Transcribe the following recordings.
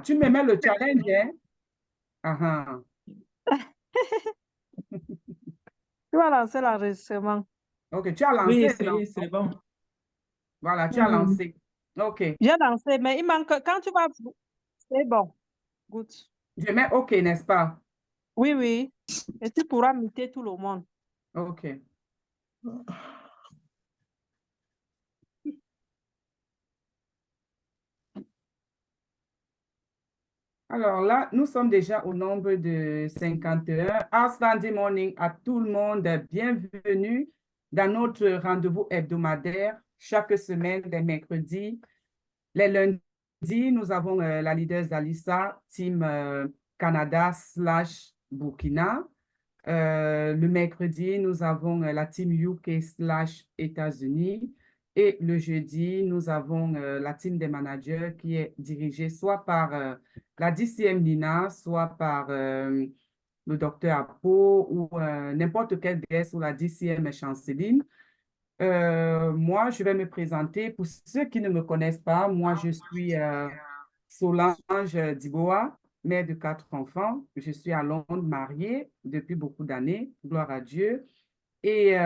tu me mets le challenge, hein? Ah, ah. Tu vas lancer l'enregistrement. OK, tu as Oui, lancé, non? c'est bon. Voilà, tu as lancé. OK. J'ai lancé, mais il manque, quand tu vas, c'est bon. Good. Je mets OK, n'est-ce pas? Oui, oui. Et tu pourras muter tout le monde. OK. Alors là, nous sommes déjà au nombre de 51. Outstanding morning à tout le monde. Bienvenue dans notre rendez-vous hebdomadaire chaque semaine, les mercredis. Les lundis, nous avons la leader Zalissa, Team Canada/Burkina. Le mercredi, nous avons la team UK/États-Unis. Et le jeudi, nous avons la team des managers qui est dirigée soit par la DCM Nina, soit par le docteur Apo ou n'importe quel DS ou la DCM Chanceline. Moi, je vais me présenter. Pour ceux qui ne me connaissent pas, moi, je suis Solange Diboa, mère de 4 enfants. Je suis à Londres, mariée depuis beaucoup d'années, gloire à Dieu. Et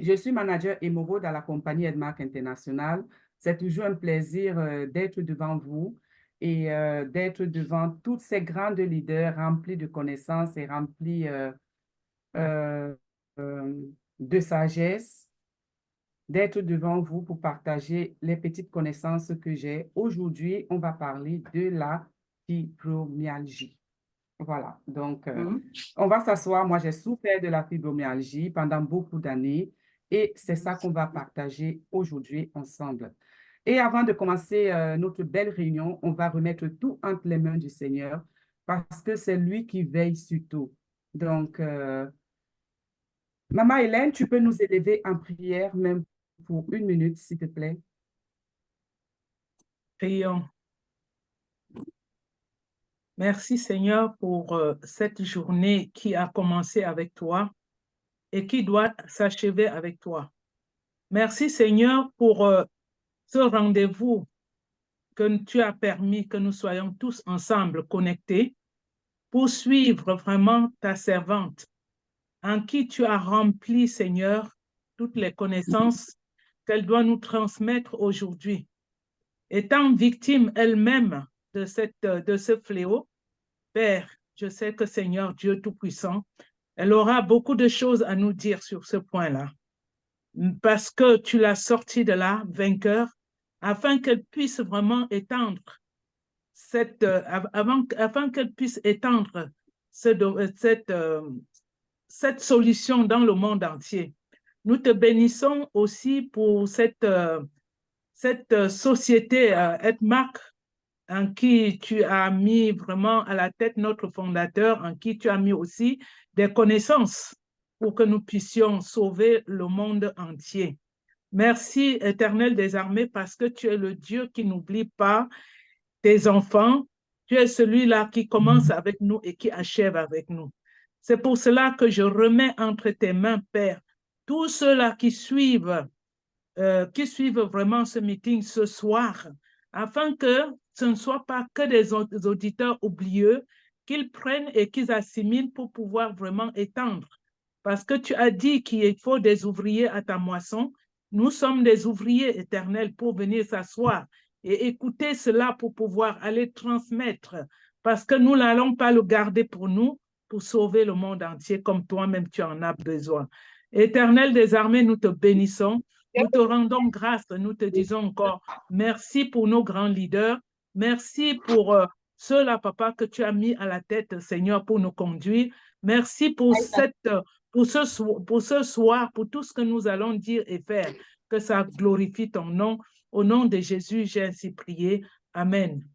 je suis manager émeraude à la compagnie Edmark International. C'est toujours un plaisir d'être devant vous et d'être devant toutes ces grandes leaders remplis de connaissances et remplis euh, euh, de sagesse, d'être devant vous pour partager les petites connaissances que j'ai. Aujourd'hui, on va parler de la fibromyalgie. Voilà, donc on va s'asseoir. Moi, j'ai souffert de la fibromyalgie pendant beaucoup d'années et c'est ça qu'on va partager aujourd'hui ensemble. Et avant de commencer notre belle réunion, on va remettre tout entre les mains du Seigneur parce que c'est lui qui veille sur tout. Donc, Maman Hélène, tu peux nous élever en prière même pour 1 minute, s'il te plaît. Prions. Merci Seigneur pour cette journée qui a commencé avec toi et qui doit s'achever avec toi. Merci Seigneur pour ce rendez-vous que tu as permis que nous soyons tous ensemble connectés pour suivre vraiment ta servante en qui tu as rempli Seigneur toutes les connaissances qu'elle doit nous transmettre aujourd'hui. Étant victime elle-même de ce fléau, Père, je sais que Seigneur Dieu Tout-Puissant, elle aura beaucoup de choses à nous dire sur ce point-là, parce que tu l'as sortie de là, vainqueur, afin qu'elle puisse vraiment étendre afin qu'elle puisse étendre cette solution dans le monde entier. Nous te bénissons aussi pour cette société Edmark en qui tu as mis vraiment à la tête notre fondateur, en qui tu as mis aussi des connaissances pour que nous puissions sauver le monde entier. Merci, Éternel des armées, parce que tu es le Dieu qui n'oublie pas tes enfants. Tu es celui-là qui commence avec nous et qui achève avec nous. C'est pour cela que je remets entre tes mains, Père, tous ceux-là qui suivent vraiment ce meeting ce soir, afin que ce ne soit pas que des auditeurs oublieux, qu'ils prennent et qu'ils assimilent pour pouvoir vraiment étendre. Parce que tu as dit qu'il faut des ouvriers à ta moisson. Nous sommes des ouvriers éternels pour venir s'asseoir et écouter cela pour pouvoir aller transmettre. Parce que nous n'allons pas le garder pour nous, pour sauver le monde entier comme toi-même tu en as besoin. Éternel des armées, nous te bénissons. Nous te rendons grâce, nous te disons encore merci pour nos grands leaders, merci pour ceux-là, papa, que tu as mis à la tête, Seigneur, pour nous conduire. Merci pour ce soir, pour tout ce que nous allons dire et faire, que ça glorifie ton nom. Au nom de Jésus, j'ai ainsi prié. Amen.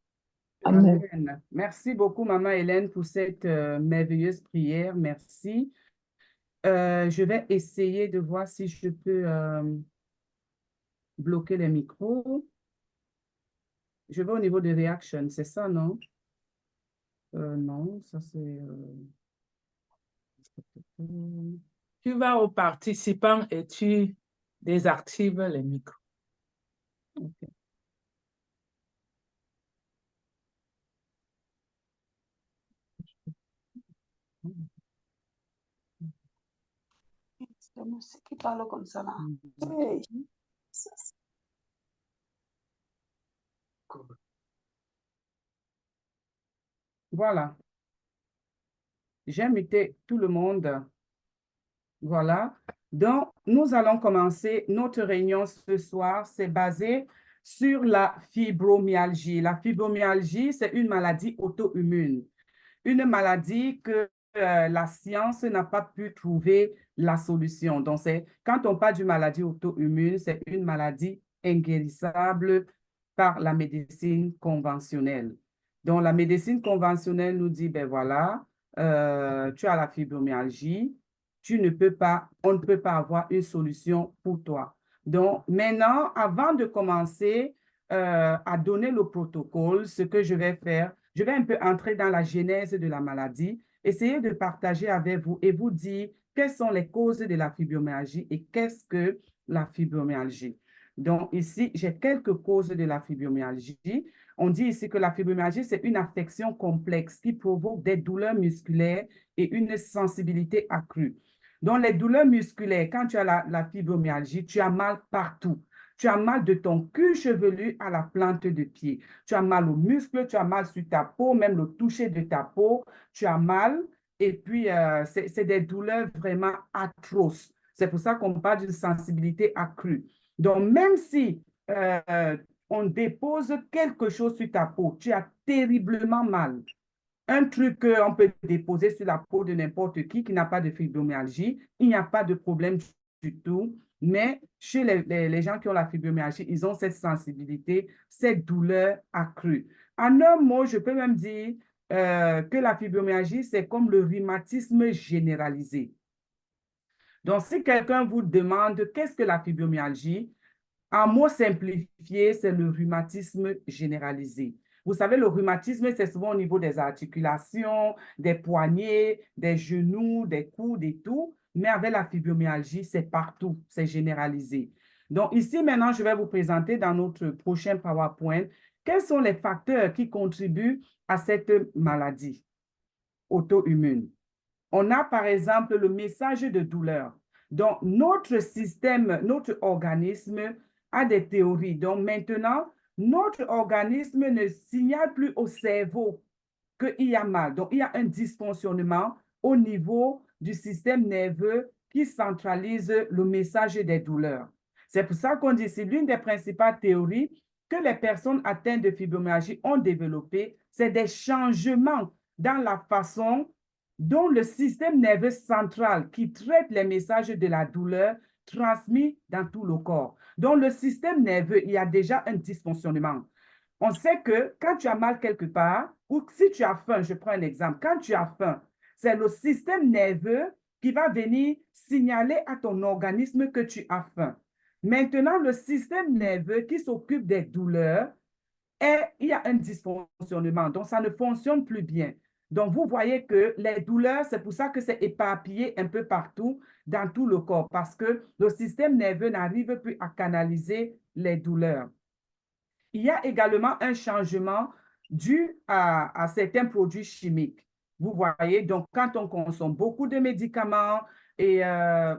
Amen. Merci beaucoup, Maman Hélène, pour cette merveilleuse prière. Merci. Je vais essayer de voir si je peux bloquer les micros. Je vais au niveau de reaction, c'est ça, non? Non, ça c'est... Tu vas aux participants et tu désactives les micros. Okay. C'est qui parle comme ça là? Mhm. Hey. Voilà, j'ai invité tout le monde. Voilà. Donc, nous allons commencer notre réunion ce soir. C'est basé sur la fibromyalgie. La fibromyalgie, c'est une maladie auto-immune, une maladie que la science n'a pas pu trouver la solution. Donc, quand on parle d'une maladie auto-immune, c'est une maladie inguérissable par la médecine conventionnelle. Donc, la médecine conventionnelle nous dit, ben voilà, tu as la fibromyalgie, on ne peut pas avoir une solution pour toi. Donc, maintenant, avant de commencer à donner le protocole, ce que je vais faire, je vais un peu entrer dans la genèse de la maladie, essayer de partager avec vous et vous dire quelles sont les causes de la fibromyalgie et qu'est-ce que la fibromyalgie. Donc, ici, j'ai quelques causes de la fibromyalgie. On dit ici que la fibromyalgie, c'est une affection complexe qui provoque des douleurs musculaires et une sensibilité accrue. Donc, les douleurs musculaires, quand tu as la fibromyalgie, tu as mal partout. Tu as mal de ton cuir chevelu à la plante de pied. Tu as mal aux muscles, tu as mal sur ta peau, même le toucher de ta peau, tu as mal. Et puis, c'est des douleurs vraiment atroces. C'est pour ça qu'on parle d'une sensibilité accrue. Donc, même si on dépose quelque chose sur ta peau, tu as terriblement mal. Un truc qu'on peut déposer sur la peau de n'importe qui n'a pas de fibromyalgie, il n'y a pas de problème du tout. Mais chez les gens qui ont la fibromyalgie, ils ont cette sensibilité, cette douleur accrue. En un mot, je peux même dire que la fibromyalgie, c'est comme le rhumatisme généralisé. Donc, si quelqu'un vous demande qu'est-ce que la fibromyalgie, en mots simplifiés, c'est le rhumatisme généralisé. Vous savez, le rhumatisme, c'est souvent au niveau des articulations, des poignets, des genoux, des coudes et tout. Mais avec la fibromyalgie, c'est partout, c'est généralisé. Donc ici, maintenant, je vais vous présenter dans notre prochain PowerPoint quels sont les facteurs qui contribuent à cette maladie auto-immune. On a par exemple le message de douleur. Donc, notre système, notre organisme a des théories. Donc, maintenant, notre organisme ne signale plus au cerveau qu'il y a mal. Donc, il y a un dysfonctionnement au niveau du système nerveux qui centralise le message des douleurs. C'est pour ça qu'on dit, c'est l'une des principales théories que les personnes atteintes de fibromyalgie ont développé, c'est des changements dans la façon dont le système nerveux central qui traite les messages de la douleur transmis dans tout le corps. Donc, le système nerveux, il y a déjà un dysfonctionnement. On sait que quand tu as mal quelque part, ou si tu as faim, je prends un exemple, quand tu as faim, c'est le système nerveux qui va venir signaler à ton organisme que tu as faim. Maintenant, le système nerveux qui s'occupe des douleurs, il y a un dysfonctionnement, donc ça ne fonctionne plus bien. Donc, vous voyez que les douleurs, c'est pour ça que c'est éparpillé un peu partout dans tout le corps, parce que le système nerveux n'arrive plus à canaliser les douleurs. Il y a également un changement dû à certains produits chimiques. Vous voyez, donc quand on consomme beaucoup de médicaments, et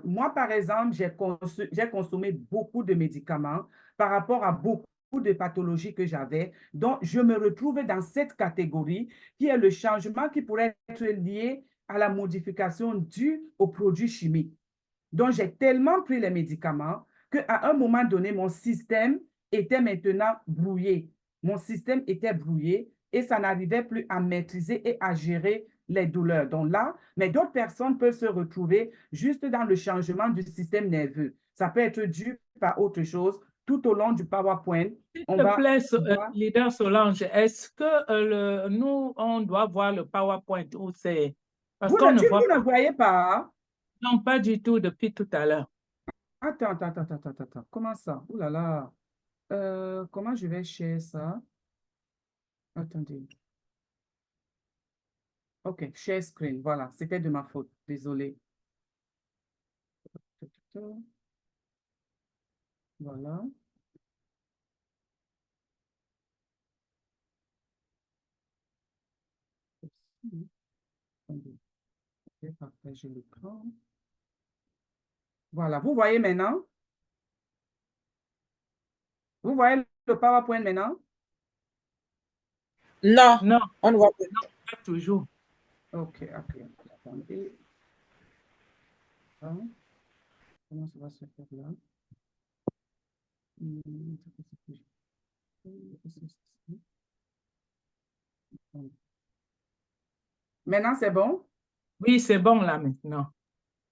moi, par exemple, j'ai consommé beaucoup de médicaments par rapport à beaucoup de pathologies que j'avais. Donc, je me retrouve dans cette catégorie qui est le changement qui pourrait être lié à la modification due aux produits chimiques. Donc, j'ai tellement pris les médicaments qu'à un moment donné, mon système était maintenant brouillé. Mon système était brouillé et ça n'arrivait plus à maîtriser et à gérer les douleurs. Donc là, mais d'autres personnes peuvent se retrouver juste dans le changement du système nerveux. Ça peut être dû par autre chose. Tout au long du PowerPoint, S'il on te va plaît, voir. leader Solange, est-ce que nous, on doit voir le PowerPoint ou c'est... Parce qu'on ne voit Vous pas. ne voyez pas? Non, pas du tout depuis tout à l'heure. Attends. Comment ça? Ouh là là. Comment je vais share ça? Attendez. OK, share screen. Voilà, c'était de ma faute. Désolé. Voilà. Attendez. vais partager l'écran. Voilà, vous voyez maintenant? Vous voyez le PowerPoint maintenant? Non, Non, on ne voit pas. non, pas toujours. OK, OK. Attendez. Hein? Comment ça va se faire là? Maintenant, c'est bon? Oui, c'est bon là maintenant.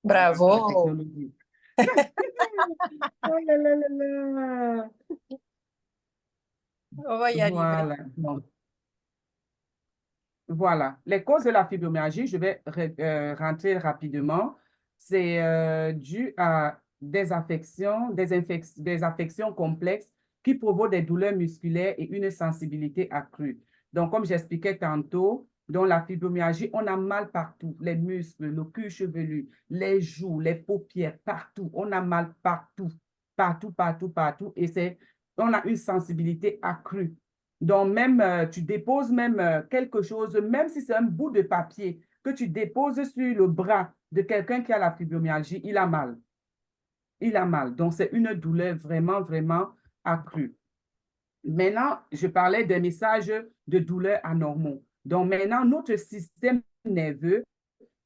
La Bravo. technologie. Oh là là là là. On va y arriver. Voilà. Bon. Voilà. Les causes de la fibromyalgie, je vais rentrer rapidement. C'est dû à des affections, des affections complexes qui provoquent des douleurs musculaires et une sensibilité accrue. Donc, comme j'expliquais tantôt, dans la fibromyalgie, on a mal partout, les muscles, le cuir chevelu, les joues, les paupières, partout. On a mal partout, partout, partout, partout. Et on a une sensibilité accrue. Donc, même, tu déposes même quelque chose, même si c'est un bout de papier que tu déposes sur le bras de quelqu'un qui a la fibromyalgie, il a mal. Il a mal. Donc, c'est une douleur vraiment, vraiment accrue. Maintenant, je parlais des messages de douleur anormaux. Donc, maintenant, notre système nerveux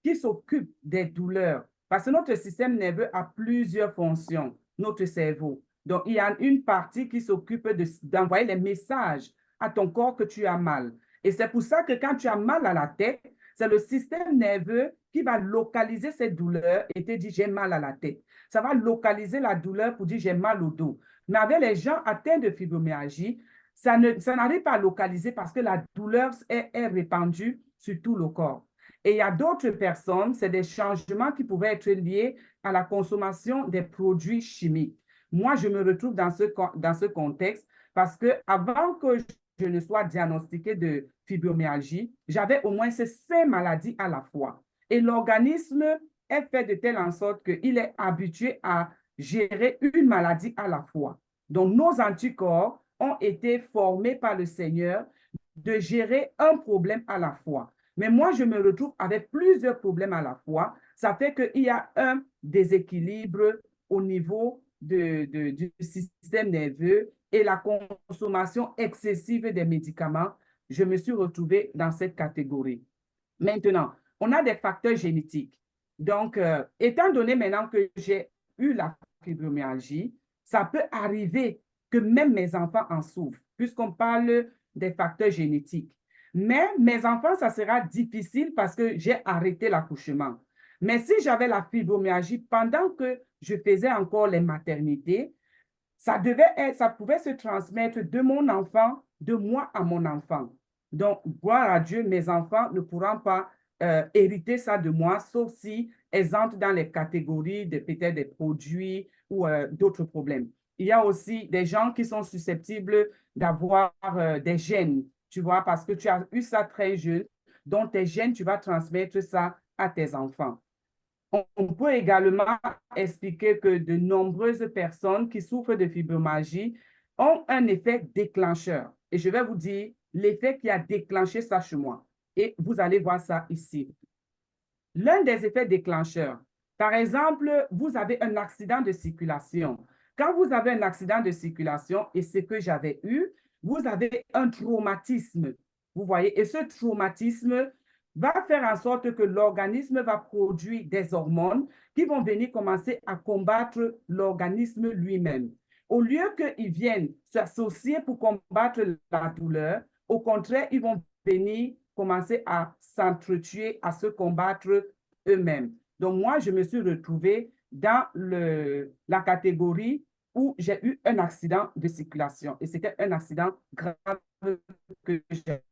qui s'occupe des douleurs, parce que notre système nerveux a plusieurs fonctions, notre cerveau. Donc, il y a une partie qui s'occupe d'envoyer les messages à ton corps que tu as mal. Et c'est pour ça que quand tu as mal à la tête, c'est le système nerveux qui va localiser cette douleur et te dire j'ai mal à la tête. Ça va localiser la douleur pour dire j'ai mal au dos. Mais avec les gens atteints de fibromyalgie, ça n'arrive pas à localiser parce que la douleur est répandue sur tout le corps. Et il y a d'autres personnes, c'est des changements qui pouvaient être liés à la consommation des produits chimiques. Moi, je me retrouve dans ce contexte parce que avant que je ne sois diagnostiquée de fibromyalgie, j'avais au moins ces 5 maladies à la fois. Et l'organisme est fait de telle en sorte qu'il est habitué à gérer une maladie à la fois. Donc, nos anticorps ont été formés par le Seigneur de gérer un problème à la fois. Mais moi, je me retrouve avec plusieurs problèmes à la fois. Ça fait qu'il y a un déséquilibre au niveau du système nerveux et la consommation excessive des médicaments. Je me suis retrouvée dans cette catégorie. Maintenant, on a des facteurs génétiques. Donc, étant donné maintenant que j'ai eu la fibromyalgie, ça peut arriver que même mes enfants en souffrent, puisqu'on parle des facteurs génétiques. Mais mes enfants, ça sera difficile parce que j'ai arrêté l'accouchement. Mais si j'avais la fibromyalgie pendant que je faisais encore les maternités, ça pouvait se transmettre de mon enfant, de moi à mon enfant. Donc, gloire à Dieu, mes enfants ne pourront pas hériter ça de moi, sauf si elles entrent dans les catégories de peut-être des produits ou d'autres problèmes. Il y a aussi des gens qui sont susceptibles d'avoir des gènes, tu vois, parce que tu as eu ça très jeune. Donc, tes gènes, tu vas transmettre ça à tes enfants. On peut également expliquer que de nombreuses personnes qui souffrent de fibromyalgie ont un effet déclencheur. Et je vais vous dire l'effet qui a déclenché ça chez moi. Et vous allez voir ça ici. L'un des effets déclencheurs, par exemple, vous avez un accident de circulation. Quand vous avez un accident de circulation, et ce que j'avais eu, vous avez un traumatisme. Vous voyez, et ce traumatisme va faire en sorte que l'organisme va produire des hormones qui vont venir commencer à combattre l'organisme lui-même. Au lieu qu'ils viennent s'associer pour combattre la douleur, au contraire, ils vont venir commencer à s'entretuer, à se combattre eux-mêmes. Donc, moi, je me suis retrouvée dans la catégorie où j'ai eu un accident de circulation. Et c'était un accident grave que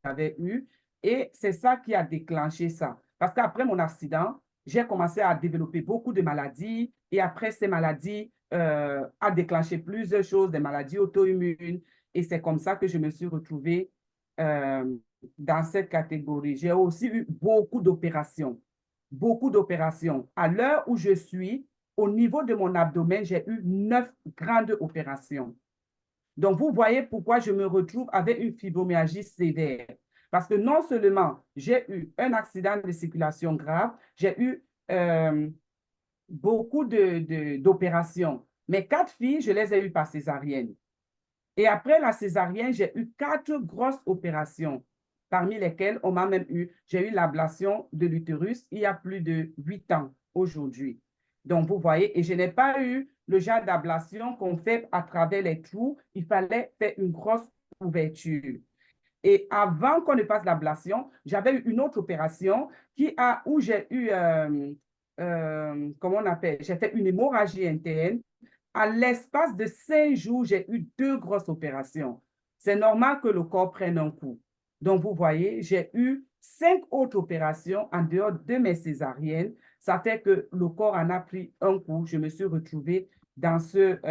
j'avais eu. Et c'est ça qui a déclenché ça. Parce qu'après mon accident, j'ai commencé à développer beaucoup de maladies. Et après ces maladies, a déclenché plusieurs choses, des maladies auto-immunes. Et c'est comme ça que je me suis retrouvée dans cette catégorie. J'ai aussi eu beaucoup d'opérations. Beaucoup d'opérations. À l'heure où je suis, au niveau de mon abdomen, j'ai eu 9 grandes opérations. Donc, vous voyez pourquoi je me retrouve avec une fibromyalgie sévère. Parce que non seulement j'ai eu un accident de circulation grave, j'ai eu beaucoup d'opérations. Mes 4 filles, je les ai eues par césarienne. Et après la césarienne, j'ai eu 4 grosses opérations, parmi lesquelles j'ai eu l'ablation de l'utérus il y a plus de 8 ans aujourd'hui. Donc, vous voyez, et je n'ai pas eu le genre d'ablation qu'on fait à travers les trous. Il fallait faire une grosse ouverture. Et avant qu'on ne fasse l'ablation, j'avais eu une autre opération où j'ai eu, comment on appelle, j'ai fait une hémorragie interne. À l'espace de 5 jours, j'ai eu 2 grosses opérations. C'est normal que le corps prenne un coup. Donc, vous voyez, j'ai eu 5 autres opérations en dehors de mes césariennes. Ça fait que le corps en a pris un coup. Je me suis retrouvée dans cette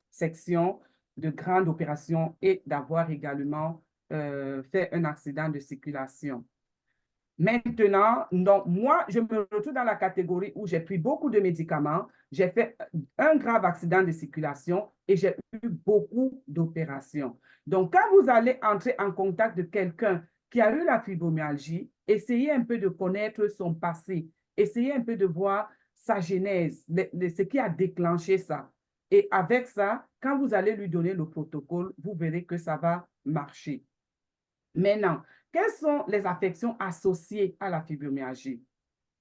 section de grandes opérations et d'avoir également fait un accident de circulation. Maintenant, donc, moi, je me retrouve dans la catégorie où j'ai pris beaucoup de médicaments, j'ai fait un grave accident de circulation et j'ai eu beaucoup d'opérations. Donc, quand vous allez entrer en contact de quelqu'un qui a eu la fibromyalgie, essayez un peu de connaître son passé, essayez un peu de voir sa genèse, ce qui a déclenché ça. Et avec ça, quand vous allez lui donner le protocole, vous verrez que ça va marcher. Maintenant, quelles sont les affections associées à la fibromyalgie?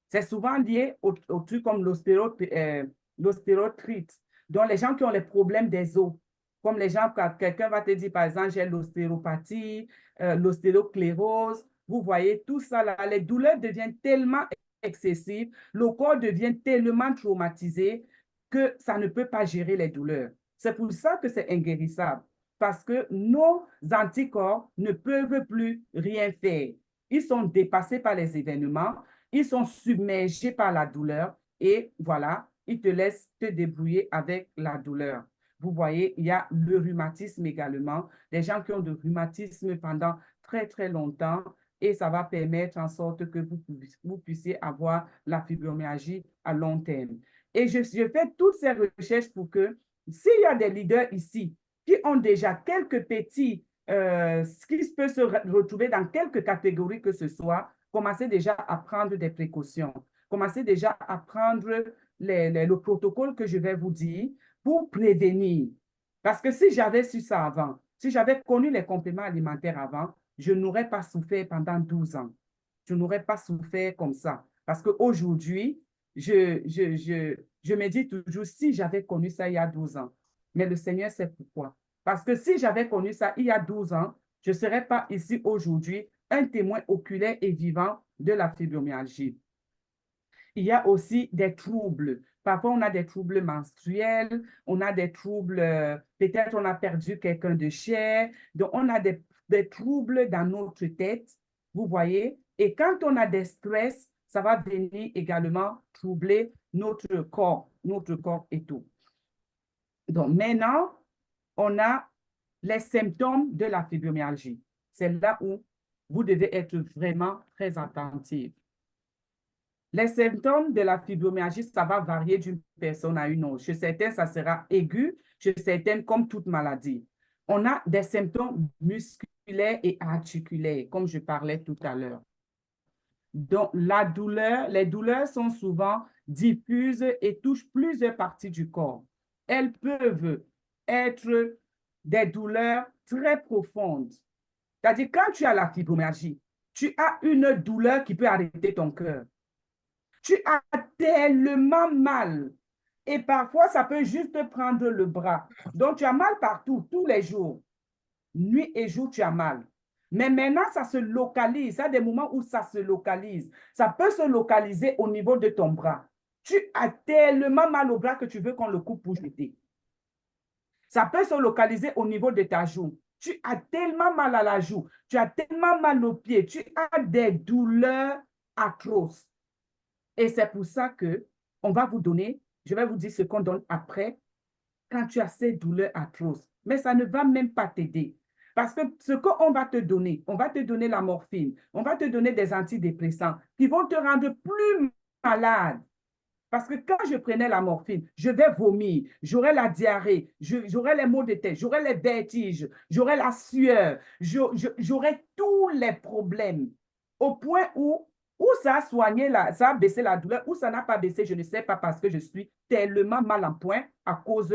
C'est souvent lié au trucs comme l'ostéoarthrite, donc les gens qui ont les problèmes des os, comme les gens, quand quelqu'un va te dire, par exemple, j'ai l'ostéopathie, l'ostéosclérose, vous voyez, tout ça, là, les douleurs deviennent tellement excessives, le corps devient tellement traumatisé que ça ne peut pas gérer les douleurs. C'est pour ça que c'est inguérissable, parce que nos anticorps ne peuvent plus rien faire. Ils sont dépassés par les événements, ils sont submergés par la douleur et voilà, ils te laissent te débrouiller avec la douleur. Vous voyez, il y a le rhumatisme également, des gens qui ont de rhumatisme pendant très, très longtemps et ça va permettre en sorte que vous puissiez avoir la fibromyalgie à long terme. Et je fais toutes ces recherches pour que s'il y a des leaders ici qui ont déjà quelques petits, qui peuvent se retrouver dans quelques catégories que ce soit, commencez déjà à prendre des précautions. Commencez déjà à prendre le protocole que je vais vous dire pour prévenir. Parce que si j'avais su ça avant, si j'avais connu les compléments alimentaires avant, je n'aurais pas souffert pendant 12 ans. Je n'aurais pas souffert comme ça. Parce qu'aujourd'hui, je me dis toujours, si j'avais connu ça il y a 12 ans, mais le Seigneur sait pourquoi. Parce que si j'avais connu ça il y a 12 ans, je ne serais pas ici aujourd'hui un témoin oculaire et vivant de la fibromyalgie. Il y a aussi des troubles. Parfois, on a des troubles menstruels, on a des troubles, peut-être on a perdu quelqu'un de cher, donc on a des troubles dans notre tête, vous voyez. Et quand on a des stress, ça va venir également troubler notre corps et tout. Donc maintenant, on a les symptômes de la fibromyalgie. C'est là où vous devez être vraiment très attentif. Les symptômes de la fibromyalgie, ça va varier d'une personne à une autre. Chez certains, ça sera aigu, chez certaines, comme toute maladie. On a des symptômes musculaires et articulaires, comme je parlais tout à l'heure. Donc, les douleurs sont souvent diffuses et touchent plusieurs parties du corps. Elles peuvent être des douleurs très profondes. C'est-à-dire, quand tu as la fibromyalgie, tu as une douleur qui peut arrêter ton cœur. Tu as tellement mal. Et parfois, ça peut juste prendre le bras. Donc, tu as mal partout, tous les jours. Nuit et jour, tu as mal. Mais maintenant, ça se localise. Il y a des moments où ça se localise. Ça peut se localiser au niveau de ton bras. Tu as tellement mal au bras que tu veux qu'on le coupe pour jeter. Ça peut se localiser au niveau de ta joue. Tu as tellement mal à la joue. Tu as tellement mal aux pieds. Tu as des douleurs atroces. Et c'est pour ça que on va vous donner, je vais vous dire ce qu'on donne après, quand tu as ces douleurs atroces. Mais ça ne va même pas t'aider. Parce que ce qu'on va te donner, on va te donner la morphine, on va te donner des antidépresseurs qui vont te rendre plus malade. Parce que quand je prenais la morphine, je vais vomir, j'aurais la diarrhée, j'aurais les maux de tête, j'aurais les vertiges, j'aurais la sueur, j'aurais tous les problèmes. Au point où ça a soigné, ça a baissé la douleur, ou ça n'a pas baissé, je ne sais pas, parce que je suis tellement mal en point à cause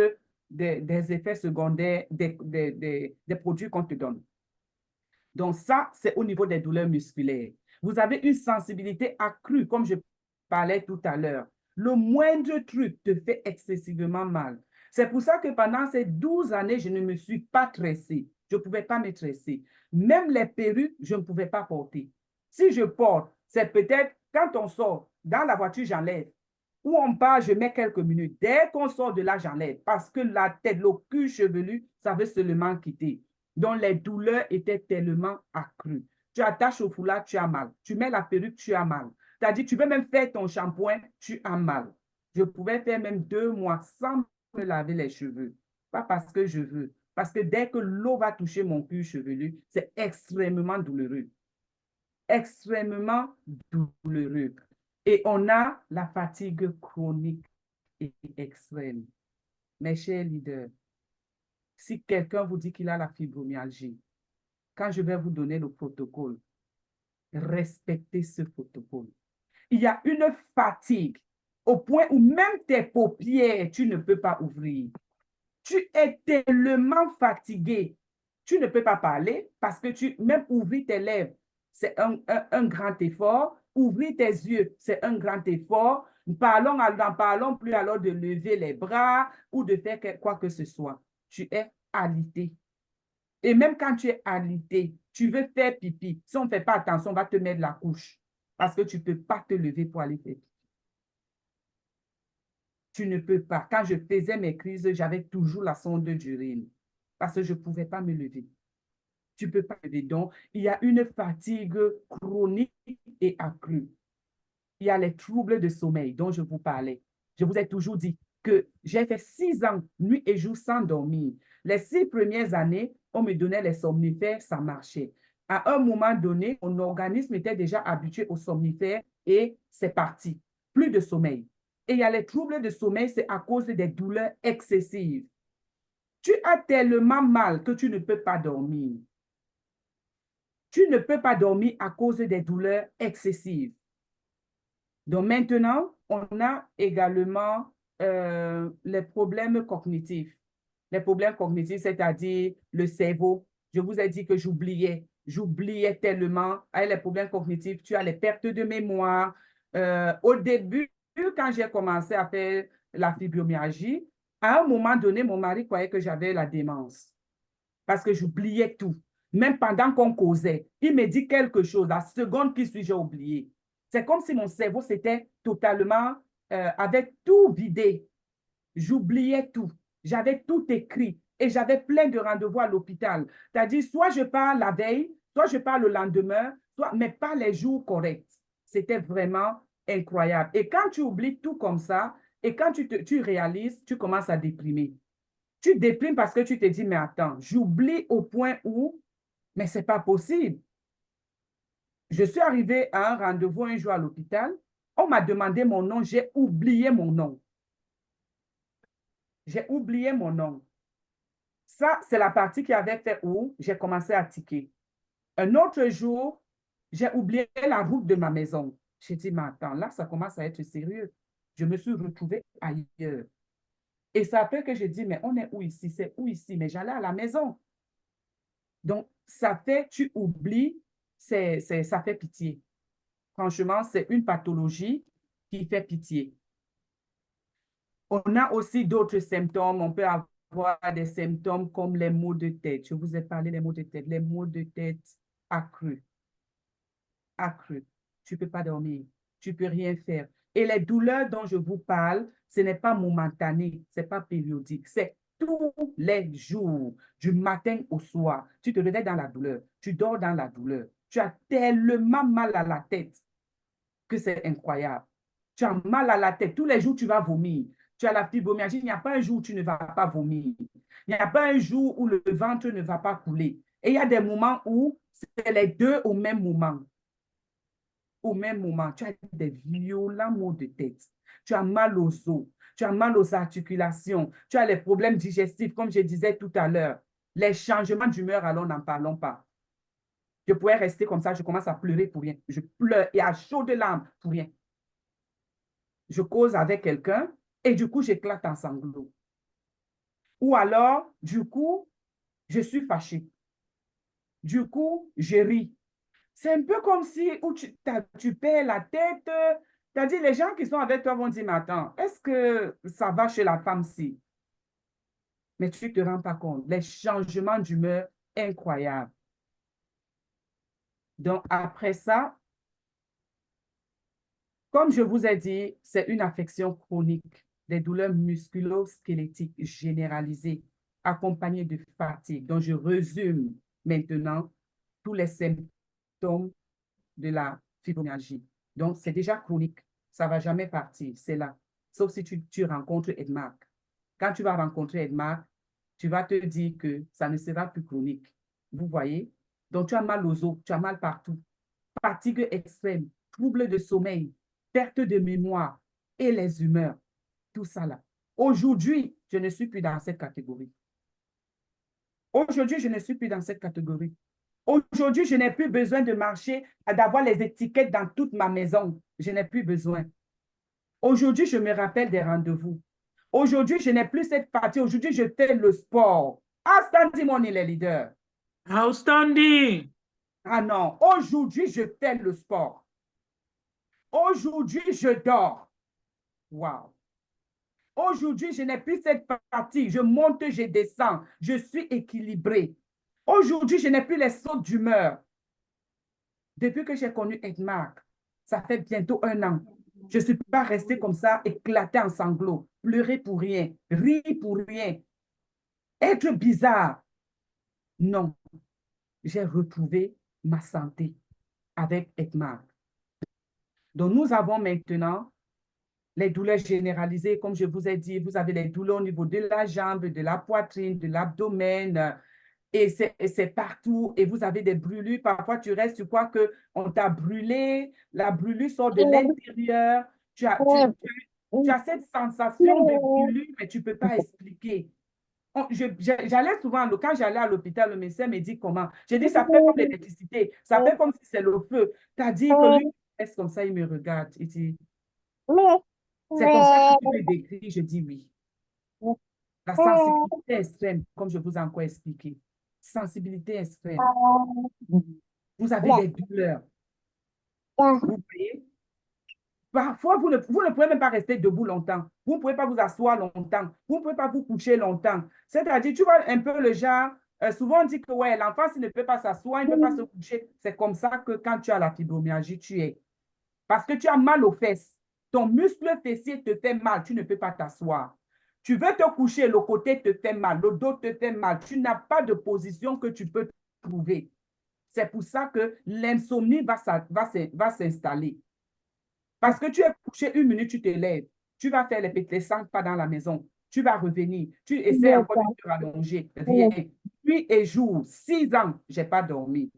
des effets secondaires des produits qu'on te donne. Donc ça, c'est au niveau des douleurs musculaires. Vous avez une sensibilité accrue, comme je parlais tout à l'heure. Le moindre truc te fait excessivement mal. C'est pour ça que pendant ces 12 années, je ne me suis pas tressée. Je ne pouvais pas me tresser. Même les perruques, je ne pouvais pas porter. Si je porte, c'est peut-être quand on sort, dans la voiture, j'enlève. Où on part, je mets quelques minutes. Dès qu'on sort de là, j'enlève. Parce que la tête, le cul chevelu, ça veut seulement quitter. Donc, les douleurs étaient tellement accrues. Tu attaches au foulard, tu as mal. Tu mets la perruque, tu as mal. C'est-à-dire, tu veux même faire ton shampoing, tu as mal. Je pouvais faire même 2 mois sans me laver les cheveux. Pas parce que je veux. Parce que dès que l'eau va toucher mon cuir chevelu, c'est extrêmement douloureux. Extrêmement douloureux. Et on a la fatigue chronique et extrême. Mes chers leaders, si quelqu'un vous dit qu'il a la fibromyalgie, quand je vais vous donner le protocole, respectez ce protocole. Il y a une fatigue au point où même tes paupières, tu ne peux pas ouvrir. Tu es tellement fatigué, tu ne peux pas parler parce que même ouvrir tes lèvres, c'est un grand effort. Ouvrir tes yeux, c'est un grand effort. N'en parlons plus alors de lever les bras ou de faire quoi que ce soit. Tu es alité. Et même quand tu es alité, tu veux faire pipi. Si on ne fait pas attention, on va te mettre la couche parce que tu ne peux pas te lever pour aller faire pipi. Tu ne peux pas. Quand je faisais mes crises, j'avais toujours la sonde d'urine parce que je ne pouvais pas me lever. Tu ne peux pas te lever. Donc, il y a une fatigue chronique et accrue. Il y a les troubles de sommeil dont je vous parlais. Je vous ai toujours dit que j'ai fait 6 ans, nuit et jour, sans dormir. Les 6 premières années, on me donnait les somnifères, ça marchait. À un moment donné, mon organisme était déjà habitué aux somnifères et c'est parti. Plus de sommeil. Et il y a les troubles de sommeil, c'est à cause des douleurs excessives. Tu as tellement mal que tu ne peux pas dormir. Tu ne peux pas dormir à cause des douleurs excessives. Donc maintenant, on a également les problèmes cognitifs. Les problèmes cognitifs, c'est-à-dire le cerveau. Je vous ai dit que j'oubliais tellement. Avec les problèmes cognitifs, tu as les pertes de mémoire. Au début, quand j'ai commencé à faire la fibromyalgie, à un moment donné, mon mari croyait que j'avais la démence parce que j'oubliais tout. Même pendant qu'on causait, il me dit quelque chose, la seconde qui suit, j'ai oublié. C'est comme si mon cerveau s'était totalement, avait tout vidé. J'oubliais tout. J'avais tout écrit et j'avais plein de rendez-vous à l'hôpital. C'est-à-dire, soit je pars la veille, soit je pars le lendemain, mais pas les jours corrects. C'était vraiment incroyable. Et quand tu oublies tout comme ça, et quand tu réalises, tu commences à déprimer. Tu déprimes parce que tu te dis, mais attends, j'oublie au point où, mais ce n'est pas possible. Je suis arrivée à un rendez-vous un jour à l'hôpital. On m'a demandé mon nom. J'ai oublié mon nom. J'ai oublié mon nom. Ça, c'est la partie qui avait fait où j'ai commencé à tiquer. Un autre jour, j'ai oublié la route de ma maison. J'ai dit, mais attends, là, ça commence à être sérieux. Je me suis retrouvée ailleurs. Et ça fait que j'ai dit, mais on est où ici? C'est où ici? Mais j'allais à la maison. Donc, ça fait, tu oublies, ça fait pitié. Franchement, c'est une pathologie qui fait pitié. On a aussi d'autres symptômes. On peut avoir des symptômes comme les maux de tête. Je vous ai parlé des maux de tête. Les maux de tête accrus. Accrus. Tu ne peux pas dormir. Tu ne peux rien faire. Et les douleurs dont je vous parle, ce n'est pas momentané, ce n'est pas périodique. C'est tous les jours, du matin au soir. Tu te réveilles dans la douleur. Tu dors dans la douleur. Tu as tellement mal à la tête que c'est incroyable. Tu as mal à la tête. Tous les jours, tu vas vomir. Tu as la fibromyalgie. Il n'y a pas un jour où tu ne vas pas vomir. Il n'y a pas un jour où le ventre ne va pas couler. Et il y a des moments où c'est les deux au même moment. au même moment, tu as des violents maux de tête. Tu as mal aux os, tu as mal aux articulations, tu as les problèmes digestifs, comme je disais tout à l'heure. Les changements d'humeur, alors n'en parlons pas. Je pourrais rester comme ça, je commence à pleurer pour rien. Je pleure et à chaudes larmes pour rien. Je cause avec quelqu'un et du coup, j'éclate en sanglots. Ou alors, du coup, je suis fâchée. Du coup, je ris. C'est un peu comme si où tu perds la tête. C'est-à-dire, les gens qui sont avec toi vont dire, mais attends, est-ce que ça va chez la femme-ci? Mais tu ne te rends pas compte. Les changements d'humeur incroyables. Donc, après ça, comme je vous ai dit, c'est une affection chronique, des douleurs musculo-squelettiques généralisées, accompagnées de fatigue. Donc, je résume maintenant tous les symptômes de la fibromyalgie. Donc, c'est déjà chronique. Ça ne va jamais partir. C'est là. Sauf si tu rencontres Edmarc. Quand tu vas rencontrer Edmarc, tu vas te dire que ça ne sera plus chronique. Vous voyez? Donc, tu as mal aux os, tu as mal partout. Fatigue extrême, trouble de sommeil, perte de mémoire et les humeurs. Tout ça là. Aujourd'hui, je ne suis plus dans cette catégorie. Aujourd'hui, je ne suis plus dans cette catégorie. Aujourd'hui, je n'ai plus besoin de marcher, d'avoir les étiquettes dans toute ma maison. Je n'ai plus besoin. Aujourd'hui, je me rappelle des rendez-vous. Aujourd'hui, je n'ai plus cette partie. Aujourd'hui, je fais le sport. Ah, Standimon est le leader. Outstanding. Ah non, aujourd'hui, je fais le sport. Aujourd'hui, je dors. Wow. Aujourd'hui, je n'ai plus cette partie. Je monte, je descends. Je suis équilibré. Aujourd'hui, je n'ai plus les sauts d'humeur. Depuis que j'ai connu Edmarc, ça fait bientôt 1 an. Je ne suis pas restée comme ça, éclatée en sanglots, pleurer pour rien, rire pour rien, être bizarre. Non, j'ai retrouvé ma santé avec Edmarc. Donc, nous avons maintenant les douleurs généralisées, comme je vous ai dit, vous avez les douleurs au niveau de la jambe, de la poitrine, de l'abdomen, et c'est partout, et vous avez des brûlures. Parfois, tu restes, tu crois qu'on t'a brûlé, la brûlure sort de l'intérieur, tu as cette sensation de brûlure, mais tu ne peux pas expliquer. J'allais souvent, quand j'allais à l'hôpital, le médecin me dit comment. J'ai dit, ça fait comme l'électricité, ça fait comme si c'est le feu. Tu as dit que lui, il reste comme ça, il me regarde, il dit, c'est comme ça que tu me décris, je dis oui. La sensibilité extrême, comme je vous ai encore expliqué. Sensibilité extrême. Vous avez des douleurs. Vous voyez? Parfois, vous ne pouvez même pas rester debout longtemps. Vous ne pouvez pas vous asseoir longtemps. Vous ne pouvez pas vous coucher longtemps. C'est-à-dire, tu vois un peu le genre, souvent on dit que ouais, l'enfant, s'il ne peut pas s'asseoir, il ne peut pas se coucher. C'est comme ça que quand tu as la fibromyalgie, tu es. Parce que tu as mal aux fesses. Ton muscle fessier te fait mal, tu ne peux pas t'asseoir. Tu veux te coucher, le côté te fait mal, le dos te fait mal. Tu n'as pas de position que tu peux trouver. C'est pour ça que l'insomnie va s'installer. Parce que tu es couché 1 minute, tu te lèves. Tu vas faire les 5 pas dans la maison. Tu vas revenir. Tu essaies encore de te rallonger. Rien. Nuit et jour, 6 ans, je n'ai pas dormi.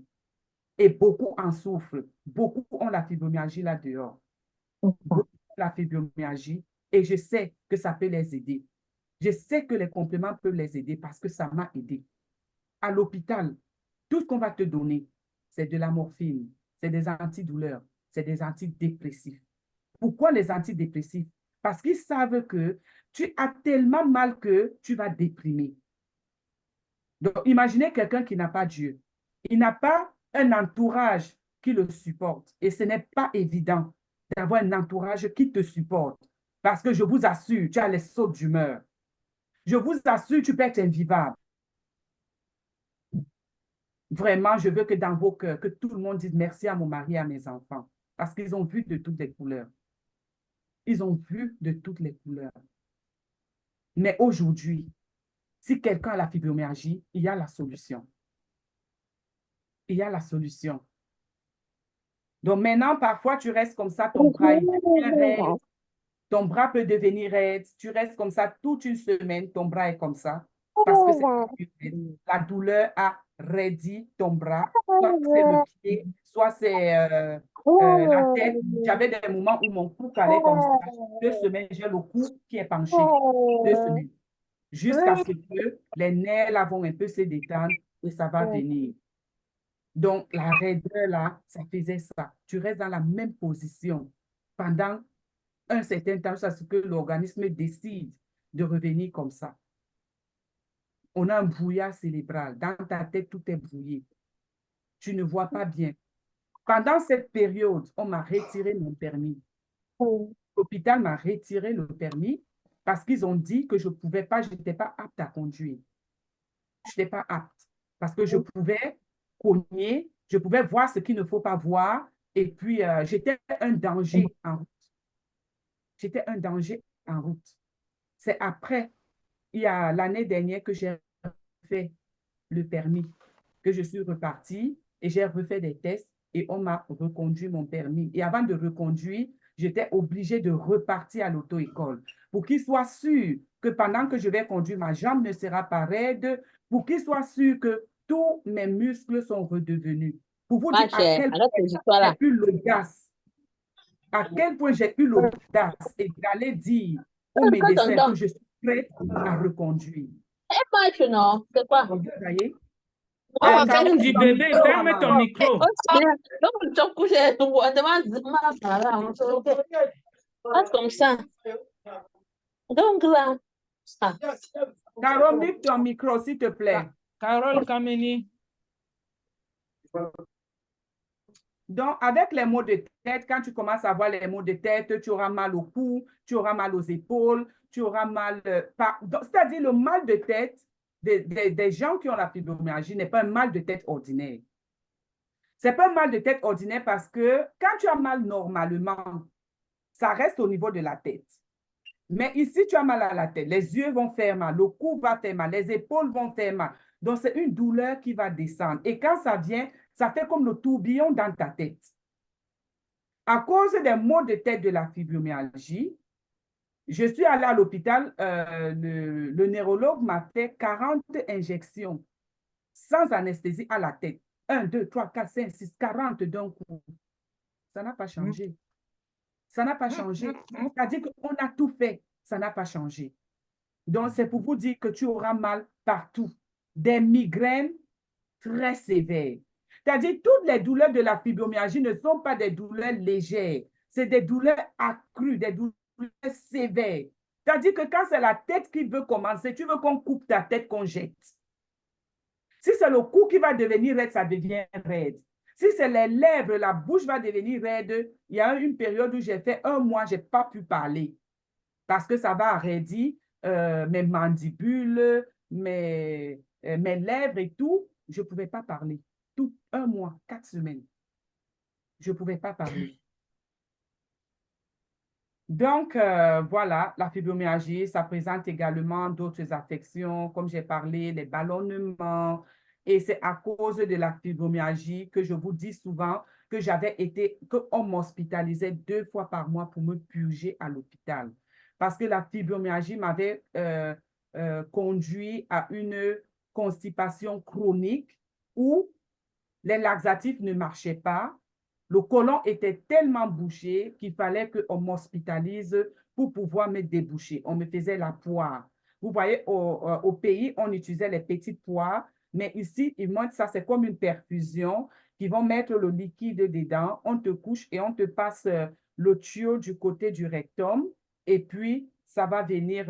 Et beaucoup en souffrent. Beaucoup ont la fibromyalgie là dehors. Beaucoup ont la fibromyalgie. Et je sais que ça peut les aider. Je sais que les compléments peuvent les aider parce que ça m'a aidé. À l'hôpital, tout ce qu'on va te donner, c'est de la morphine, c'est des antidouleurs, c'est des antidépressifs. Pourquoi les antidépressifs? Parce qu'ils savent que tu as tellement mal que tu vas déprimer. Donc, imaginez quelqu'un qui n'a pas Dieu. Il n'a pas un entourage qui le supporte. Et ce n'est pas évident d'avoir un entourage qui te supporte. Parce que je vous assure, tu as les sauts d'humeur. Je vous assure, tu peux être invivable. Vraiment, je veux que dans vos cœurs, que tout le monde dise merci à mon mari et à mes enfants. Parce qu'ils ont vu de toutes les couleurs. Ils ont vu de toutes les couleurs. Mais aujourd'hui, si quelqu'un a la fibromyalgie, il y a la solution. Il y a la solution. Donc maintenant, parfois, tu restes comme ça, ton bras il devient raide, ton bras peut devenir raide, tu restes comme ça toute une semaine, ton bras est comme ça, parce que la douleur a raidi ton bras, soit c'est le pied, soit c'est la tête. J'avais des moments où mon cou calait comme ça. 2 semaines, j'ai le cou qui est penché. 2 semaines. Jusqu'à ce que les nerfs là vont un peu se détendre et ça va venir. Donc, la raideur là, ça faisait ça. Tu restes dans la même position pendant un certain temps, jusqu'à ce que l'organisme décide de revenir comme ça. On a un brouillard cérébral. Dans ta tête, tout est brouillé. Tu ne vois pas bien. Pendant cette période, on m'a retiré mon permis. L'hôpital m'a retiré le permis parce qu'ils ont dit que je ne pouvais pas, je n'étais pas apte à conduire. Je n'étais pas apte parce que je pouvais cogner, je pouvais voir ce qu'il ne faut pas voir et puis j'étais un danger en route. J'étais un danger en route. C'est après, il y a l'année dernière que j'ai fait le permis, que je suis repartie et j'ai refait des tests et on m'a reconduit mon permis. Et avant de reconduire, j'étais obligée de repartir à l'auto-école pour qu'il soit sûr que pendant que je vais conduire, ma jambe ne sera pas raide, pour qu'il soit sûr que tous mes muscles sont redevenus. Pour vous dire à quel point j'ai eu l'audace, à quel point j'ai eu l'audace et d'aller dire au médecin que je suis prête à reconduire. Non, c'est quoi? Vous voyez? Oh, son du bébé, ferme ton micro. Comme ça. Donc là. Carole, mute ton micro, s'il te plaît. Carole Kameni. Donc, avec les maux de tête, quand tu commences à avoir les maux de tête, tu auras mal au cou, tu auras mal aux épaules, tu auras mal... C'est-à-dire le mal de tête des gens qui ont la fibromyalgie n'est pas un mal de tête ordinaire. Ce n'est pas un mal de tête ordinaire parce que quand tu as mal normalement, ça reste au niveau de la tête. Mais ici, tu as mal à la tête, les yeux vont faire mal, le cou va faire mal, les épaules vont faire mal. Donc, c'est une douleur qui va descendre. Et quand ça vient, ça fait comme le tourbillon dans ta tête. À cause des maux de tête de la fibromyalgie, je suis allée à l'hôpital, le neurologue m'a fait 40 injections sans anesthésie à la tête. 1, 2, 3, 4, 5, 6, 40 d'un coup. Ça n'a pas changé. Ça n'a pas changé. C'est-à-dire qu'on a tout fait. Ça n'a pas changé. Donc, c'est pour vous dire que tu auras mal partout. Des migraines très sévères. C'est-à-dire toutes les douleurs de la fibromyalgie ne sont pas des douleurs légères. C'est des douleurs accrues, des douleurs sévères. C'est-à-dire que quand c'est la tête qui veut commencer, tu veux qu'on coupe ta tête, qu'on jette. Si c'est le cou qui va devenir raide, ça devient raide. Si c'est les lèvres, la bouche va devenir raide, il y a une période où j'ai fait 1 mois, je n'ai pas pu parler parce que ça va arrêter mes mandibules, mes lèvres et tout. Je ne pouvais pas parler. Tout 1 mois, 4 semaines. Je ne pouvais pas parler. Donc, voilà, la fibromyalgie, ça présente également d'autres affections, comme j'ai parlé, les ballonnements. Et c'est à cause de la fibromyalgie que je vous dis souvent qu'on m'hospitalisait 2 fois par mois pour me purger à l'hôpital. Parce que la fibromyalgie m'avait conduit à une constipation chronique où les laxatifs ne marchaient pas. Le côlon était tellement bouché qu'il fallait qu'on m'hospitalise pour pouvoir me déboucher. On me faisait la poire. Vous voyez, au pays, on utilisait les petites poires, mais ici, ils montrent ça, c'est comme une perfusion qui vont mettre le liquide dedans. On te couche et on te passe le tuyau du côté du rectum et puis ça va venir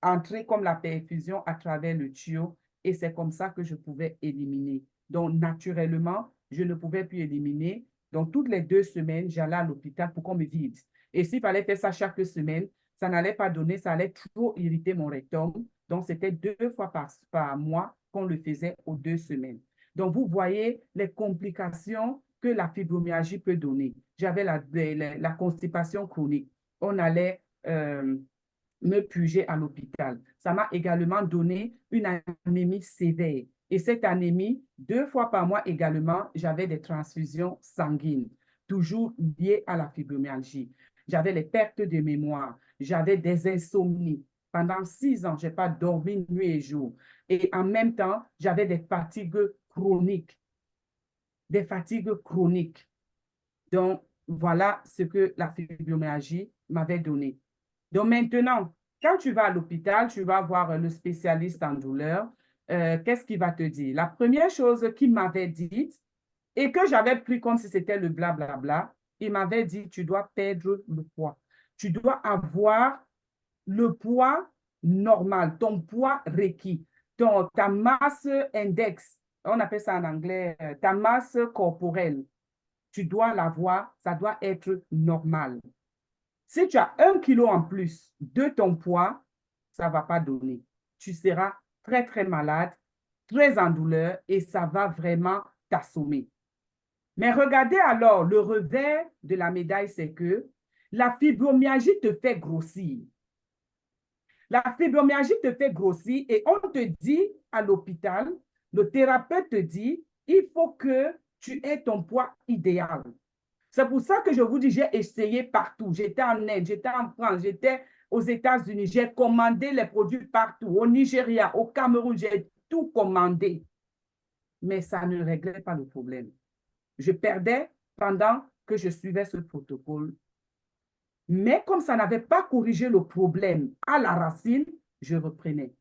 entrer comme la perfusion à travers le tuyau et c'est comme ça que je pouvais éliminer. Donc, naturellement, je ne pouvais plus éliminer. Donc, toutes les 2 semaines, j'allais à l'hôpital pour qu'on me vide. Et s'il fallait faire ça chaque semaine, ça n'allait pas donner, ça allait trop irriter mon rectum. Donc, c'était 2 fois par mois qu'on le faisait aux 2 semaines. Donc, vous voyez les complications que la fibromyalgie peut donner. J'avais la constipation chronique. On allait me purger à l'hôpital. Ça m'a également donné une anémie sévère. Et cette anémie, 2 fois par mois également, j'avais des transfusions sanguines, toujours liées à la fibromyalgie. J'avais les pertes de mémoire, j'avais des insomnies. Pendant 6 ans, je n'ai pas dormi nuit et jour. et en même temps, j'avais des fatigues chroniques. Des fatigues chroniques. Donc, voilà ce que la fibromyalgie m'avait donné. Donc maintenant, quand tu vas à l'hôpital, tu vas voir le spécialiste en douleur. Qu'est-ce qu'il va te dire? La première chose qu'il m'avait dite, et que j'avais pris comme si c'était le blablabla, il m'avait dit, tu dois perdre le poids. Tu dois avoir le poids normal, ton poids requis, ta masse index, on appelle ça en anglais, ta masse corporelle. Tu dois l'avoir, ça doit être normal. Si tu as 1 kilo en plus de ton poids, ça ne va pas donner. Tu seras très, très malade, très en douleur et ça va vraiment t'assommer. Mais regardez alors, le revers de la médaille, c'est que la fibromyalgie te fait grossir. La fibromyalgie te fait grossir et on te dit à l'hôpital, le thérapeute te dit, il faut que tu aies ton poids idéal. C'est pour ça que je vous dis, j'ai essayé partout. J'étais en Inde, j'étais en France, j'étais aux États-Unis, j'ai commandé les produits partout, au Nigeria, au Cameroun, j'ai tout commandé. Mais ça ne réglait pas le problème. Je perdais pendant que je suivais ce protocole. Mais comme ça n'avait pas corrigé le problème à la racine, je reprenais.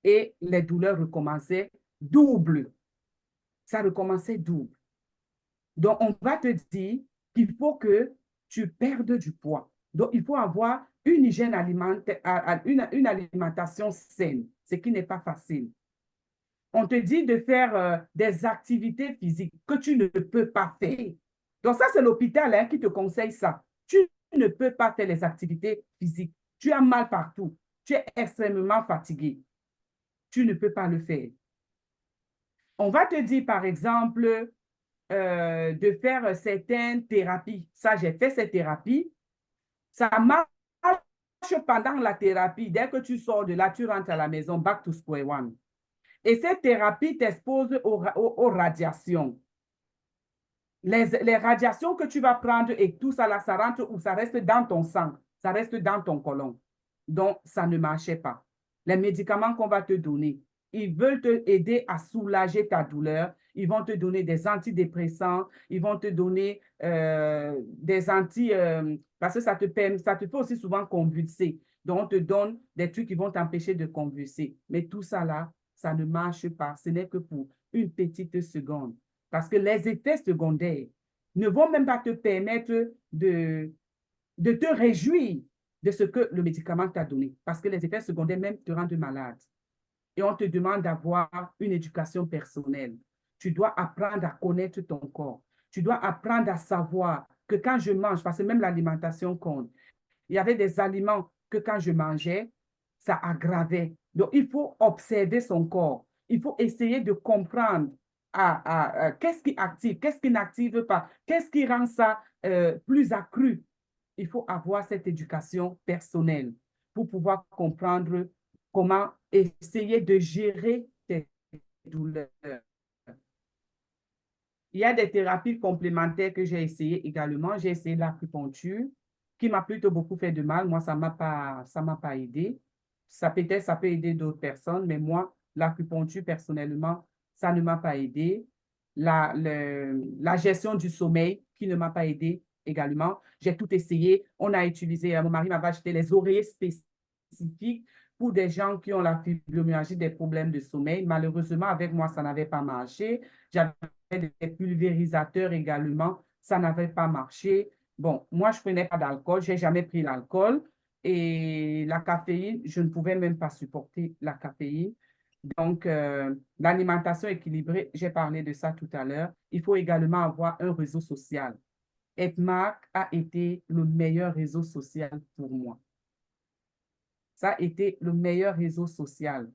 Et les douleurs recommençaient double. Ça recommençait double. Donc, on va te dire qu'il faut que tu perdes du poids. Donc, il faut avoir une hygiène alimentaire, une alimentation saine, ce qui n'est pas facile. On te dit de faire des activités physiques que tu ne peux pas faire. Donc, ça, c'est l'hôpital qui te conseille ça. Tu ne peux pas faire les activités physiques. Tu as mal partout. Tu es extrêmement fatigué. Tu ne peux pas le faire. On va te dire, par exemple, de faire certaines thérapies. Ça, j'ai fait cette thérapie. Ça marche pendant la thérapie. Dès que tu sors de là, tu rentres à la maison, back to square one. Et cette thérapie t'expose aux radiations. Les radiations que tu vas prendre et tout ça, là, ça rentre ou ça reste dans ton sang, ça reste dans ton côlon. Donc, ça ne marchait pas. Les médicaments qu'on va te donner, ils veulent te aider à soulager ta douleur. Ils vont te donner des antidépressants, ils vont te donner des parce que ça te fait aussi souvent convulser. Donc, on te donne des trucs qui vont t'empêcher de convulser. Mais tout ça là, ça ne marche pas. Ce n'est que pour une petite seconde. Parce que les effets secondaires ne vont même pas te permettre de te réjouir de ce que le médicament t'a donné. Parce que les effets secondaires même te rendent malade. Et on te demande d'avoir une éducation personnelle. Tu dois apprendre à connaître ton corps. Tu dois apprendre à savoir que quand je mange, parce que même l'alimentation compte, il y avait des aliments que quand je mangeais, ça aggravait. Donc, il faut observer son corps. Il faut essayer de comprendre qu'est-ce qui active, qu'est-ce qui n'active pas, qu'est-ce qui rend ça plus accru. Il faut avoir cette éducation personnelle pour pouvoir comprendre comment essayer de gérer tes douleurs. Il y a des thérapies complémentaires que j'ai essayées également. J'ai essayé l'acupuncture, qui m'a plutôt beaucoup fait de mal. Moi, ça m'a pas aidé. Peut-être ça peut aider d'autres personnes, mais moi, l'acupuncture, personnellement, ça ne m'a pas aidé. La gestion du sommeil, qui ne m'a pas aidé également. J'ai tout essayé. On a utilisé, mon mari m'avait acheté les oreillers spécifiques pour des gens qui ont la fibromyalgie, des problèmes de sommeil. Malheureusement, avec moi, ça n'avait pas marché. J'avais des pulvérisateurs également. Ça n'avait pas marché. Bon, moi, je ne prenais pas d'alcool. Je n'ai jamais pris l'alcool. Et la caféine, je ne pouvais même pas supporter la caféine. Donc, l'alimentation équilibrée, j'ai parlé de ça tout à l'heure. Il faut également avoir un réseau social. Edmark a été le meilleur réseau social pour moi. Ça a été le meilleur réseau social.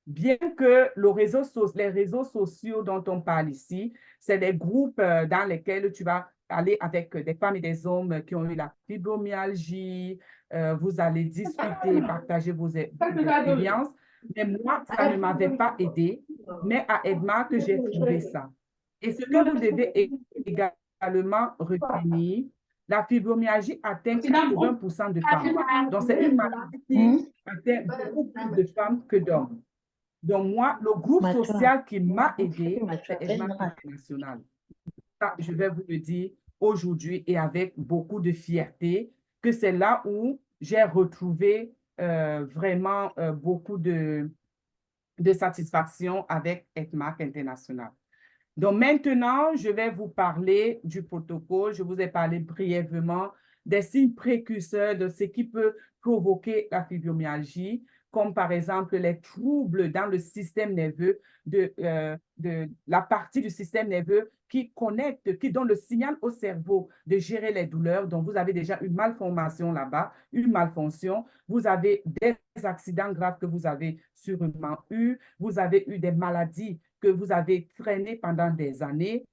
Bien que les réseaux sociaux dont on parle ici, c'est des groupes dans lesquels tu vas aller avec des femmes et des hommes qui ont eu la fibromyalgie, vous allez discuter, partager vos expériences. Mais moi, ça ne m'avait pas aidé, mais à Edmark, j'ai trouvé ça. Et ce que vous devez également retenir, la fibromyalgie atteint 80% de femmes. Donc, c'est une maladie qui atteint beaucoup plus de femmes que d'hommes. Donc, moi, le groupe Mature. social qui m'a aidé, Mature. c'est EDMAC International. Ça, je vais vous le dire aujourd'hui et avec beaucoup de fierté, que c'est là où j'ai retrouvé vraiment beaucoup de satisfaction avec EDMAC International. Donc maintenant, je vais vous parler du protocole. Je vous ai parlé brièvement des signes précurseurs de ce qui peut provoquer la fibromyalgie, comme par exemple les troubles dans le système nerveux, de la partie du système nerveux qui connecte, qui donne le signal au cerveau de gérer les douleurs. Donc, vous avez déjà une malformation là-bas, une malfonction. Vous avez des accidents graves que vous avez sûrement eu. Vous avez eu des maladies que vous avez traînées pendant des années.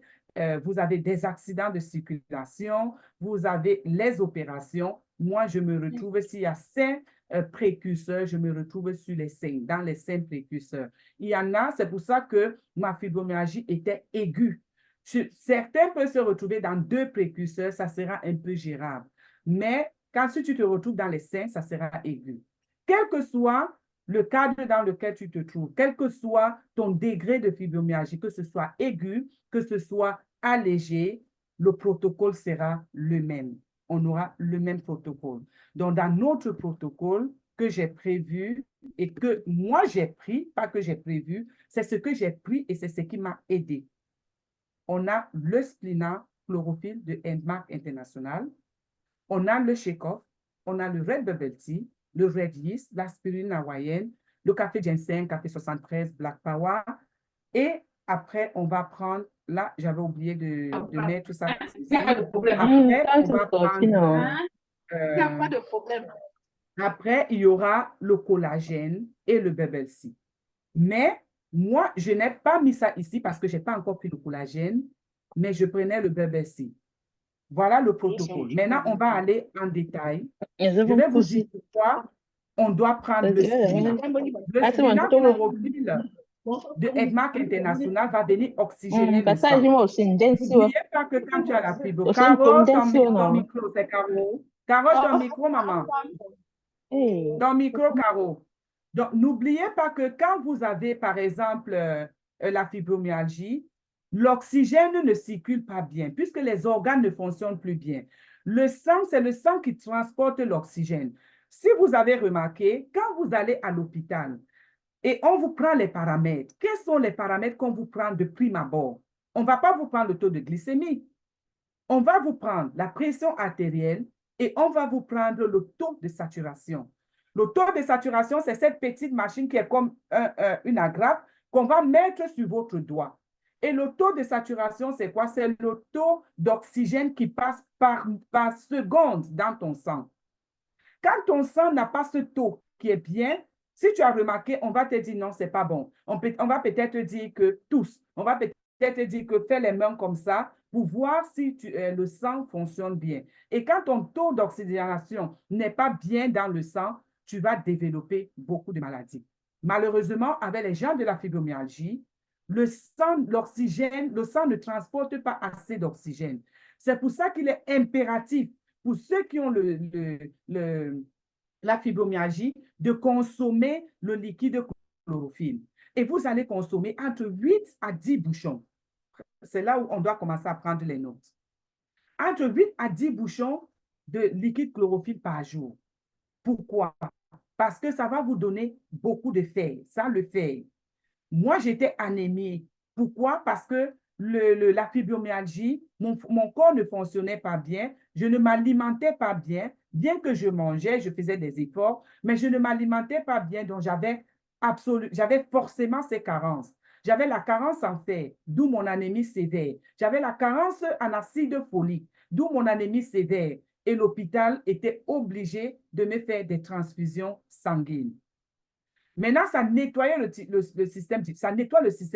Vous avez des accidents de circulation. Vous avez les opérations. Moi, je me retrouve, s'il y a 5 précurseurs, je me retrouve sur les 5, dans les 5 précurseurs. Il y en a, c'est pour ça que ma fibromyalgie était aiguë. Certains peuvent se retrouver dans 2 précurseurs, ça sera un peu gérable. Mais quand tu te retrouves dans les 5, ça sera aigu. Quel que soit le cadre dans lequel tu te trouves, quel que soit ton degré de fibromyalgie, que ce soit aigu, que ce soit allégé, le protocole sera le même. On aura le même protocole. Donc, dans notre protocole que j'ai prévu et que moi j'ai pris, pas que j'ai prévu, c'est ce que j'ai pris et c'est ce qui m'a aidé. On a le Splina chlorophylle de EDMAC International, on a le Shake-Off, on a le Red Bubble Tea, le Red Yeast, l'aspirine hawaïenne, le café ginseng, café 73, Black Power. Et après, on va prendre, là, j'avais oublié de mettre ça ici. Après, on va prendre, après, il y aura le collagène et le Bubble Tea. Mais moi, je n'ai pas mis ça ici parce que je n'ai pas encore pris le collagène, mais je prenais le Bubble Tea. Voilà le protocole. Maintenant, on va aller en détail. Je vais vous dire pourquoi on doit prendre le Splina. Le Splina chlorophylle de EDMAC International va venir oxygéner le sang. N'oubliez pas que quand tu as la fibre, Caro, ton micro, c'est Caro. Caro, ton micro, maman. Ton micro, Caro. Donc, n'oubliez pas que quand vous avez, par exemple, la fibromyalgie, l'oxygène ne circule pas bien puisque les organes ne fonctionnent plus bien. Le sang, c'est le sang qui transporte l'oxygène. Si vous avez remarqué, quand vous allez à l'hôpital et on vous prend les paramètres, quels sont les paramètres qu'on vous prend de prime abord? On ne va pas vous prendre le taux de glycémie. On va vous prendre la pression artérielle et on va vous prendre le taux de saturation. Le taux de saturation, c'est cette petite machine qui est comme une agrafe qu'on va mettre sur votre doigt. Et le taux de saturation, c'est quoi? C'est le taux d'oxygène qui passe par seconde dans ton sang. Quand ton sang n'a pas ce taux qui est bien, si tu as remarqué, on va te dire non, c'est pas bon. On va peut-être dire que tous, on va peut-être dire que fais les mains comme ça pour voir si le sang fonctionne bien. Et quand ton taux d'oxygénation n'est pas bien dans le sang, tu vas développer beaucoup de maladies. Malheureusement, avec les gens de la fibromyalgie, le sang ne transporte pas assez d'oxygène. C'est pour ça qu'il est impératif pour ceux qui ont la fibromyalgie de consommer le liquide chlorophylle. Et vous allez consommer entre 8 à 10 bouchons. C'est là où on doit commencer à prendre les notes. Entre 8 à 10 bouchons de liquide chlorophylle par jour. Pourquoi? Parce que ça va vous donner beaucoup de fer. Ça, le fer. Moi, j'étais anémiée. Pourquoi? Parce que la fibromyalgie, mon corps ne fonctionnait pas bien. Je ne m'alimentais pas bien. Bien que je mangeais, je faisais des efforts, mais je ne m'alimentais pas bien. Donc, j'avais forcément ces carences. J'avais la carence en fer, d'où mon anémie sévère. J'avais la carence en acide folique, d'où mon anémie sévère. Et l'hôpital était obligé de me faire des transfusions sanguines. Maintenant, ça nettoie le système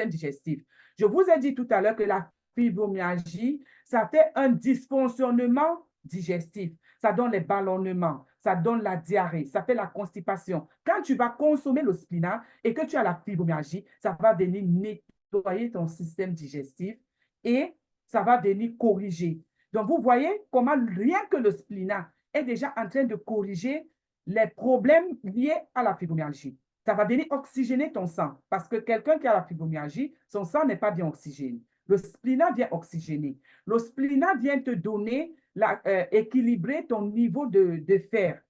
digestif. Je vous ai dit tout à l'heure que la fibromyalgie, ça fait un dysfonctionnement digestif. Ça donne les ballonnements, ça donne la diarrhée, ça fait la constipation. Quand tu vas consommer le Splina et que tu as la fibromyalgie, ça va venir nettoyer ton système digestif et ça va venir corriger. Donc, vous voyez comment rien que le Splina est déjà en train de corriger les problèmes liés à la fibromyalgie. Ça va venir oxygéner ton sang parce que quelqu'un qui a la fibromyalgie, son sang n'est pas bien oxygéné. Le spléna vient oxygéner. Le spléna vient te donner, équilibrer ton niveau de fer,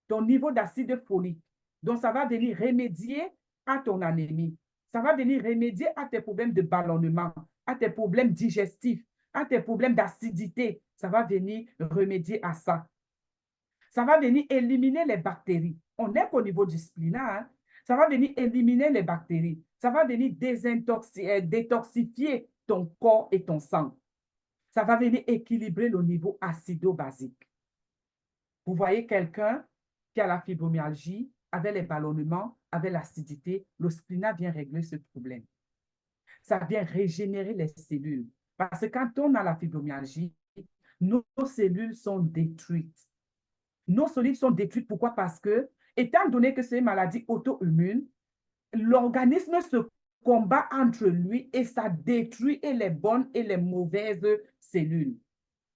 ton niveau d'acide folique. Donc, ça va venir remédier à ton anémie. Ça va venir remédier à tes problèmes de ballonnement, à tes problèmes digestifs, à tes problèmes d'acidité. Ça va venir remédier à ça. Ça va venir éliminer les bactéries. On n'est qu'au niveau du spléna, hein? Ça va venir éliminer les bactéries. Ça va venir détoxifier ton corps et ton sang. Ça va venir équilibrer le niveau acido-basique. Vous voyez quelqu'un qui a la fibromyalgie, avec les ballonnements, avec l'acidité, le spléna vient régler ce problème. Ça vient régénérer les cellules. Parce que quand on a la fibromyalgie, nos cellules sont détruites. Nos cellules sont détruites. Pourquoi? Parce que, étant donné que c'est une maladie auto-immune, l'organisme se combat entre lui et ça détruit et les bonnes et les mauvaises cellules.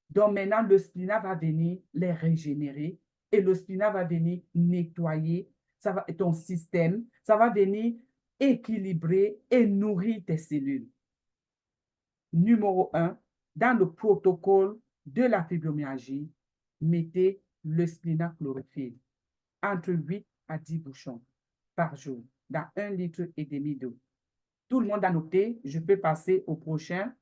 Donc maintenant, le spléna va venir les régénérer et le spléna va venir nettoyer ton système. Ça va venir équilibrer et nourrir tes cellules. Numéro 1, dans le protocole de la fibromyalgie, mettez le spléna chlorophylle entre 8 à 10 bouchons par jour dans 1,5 litre d'eau. Tout le monde a noté, je peux passer au prochain.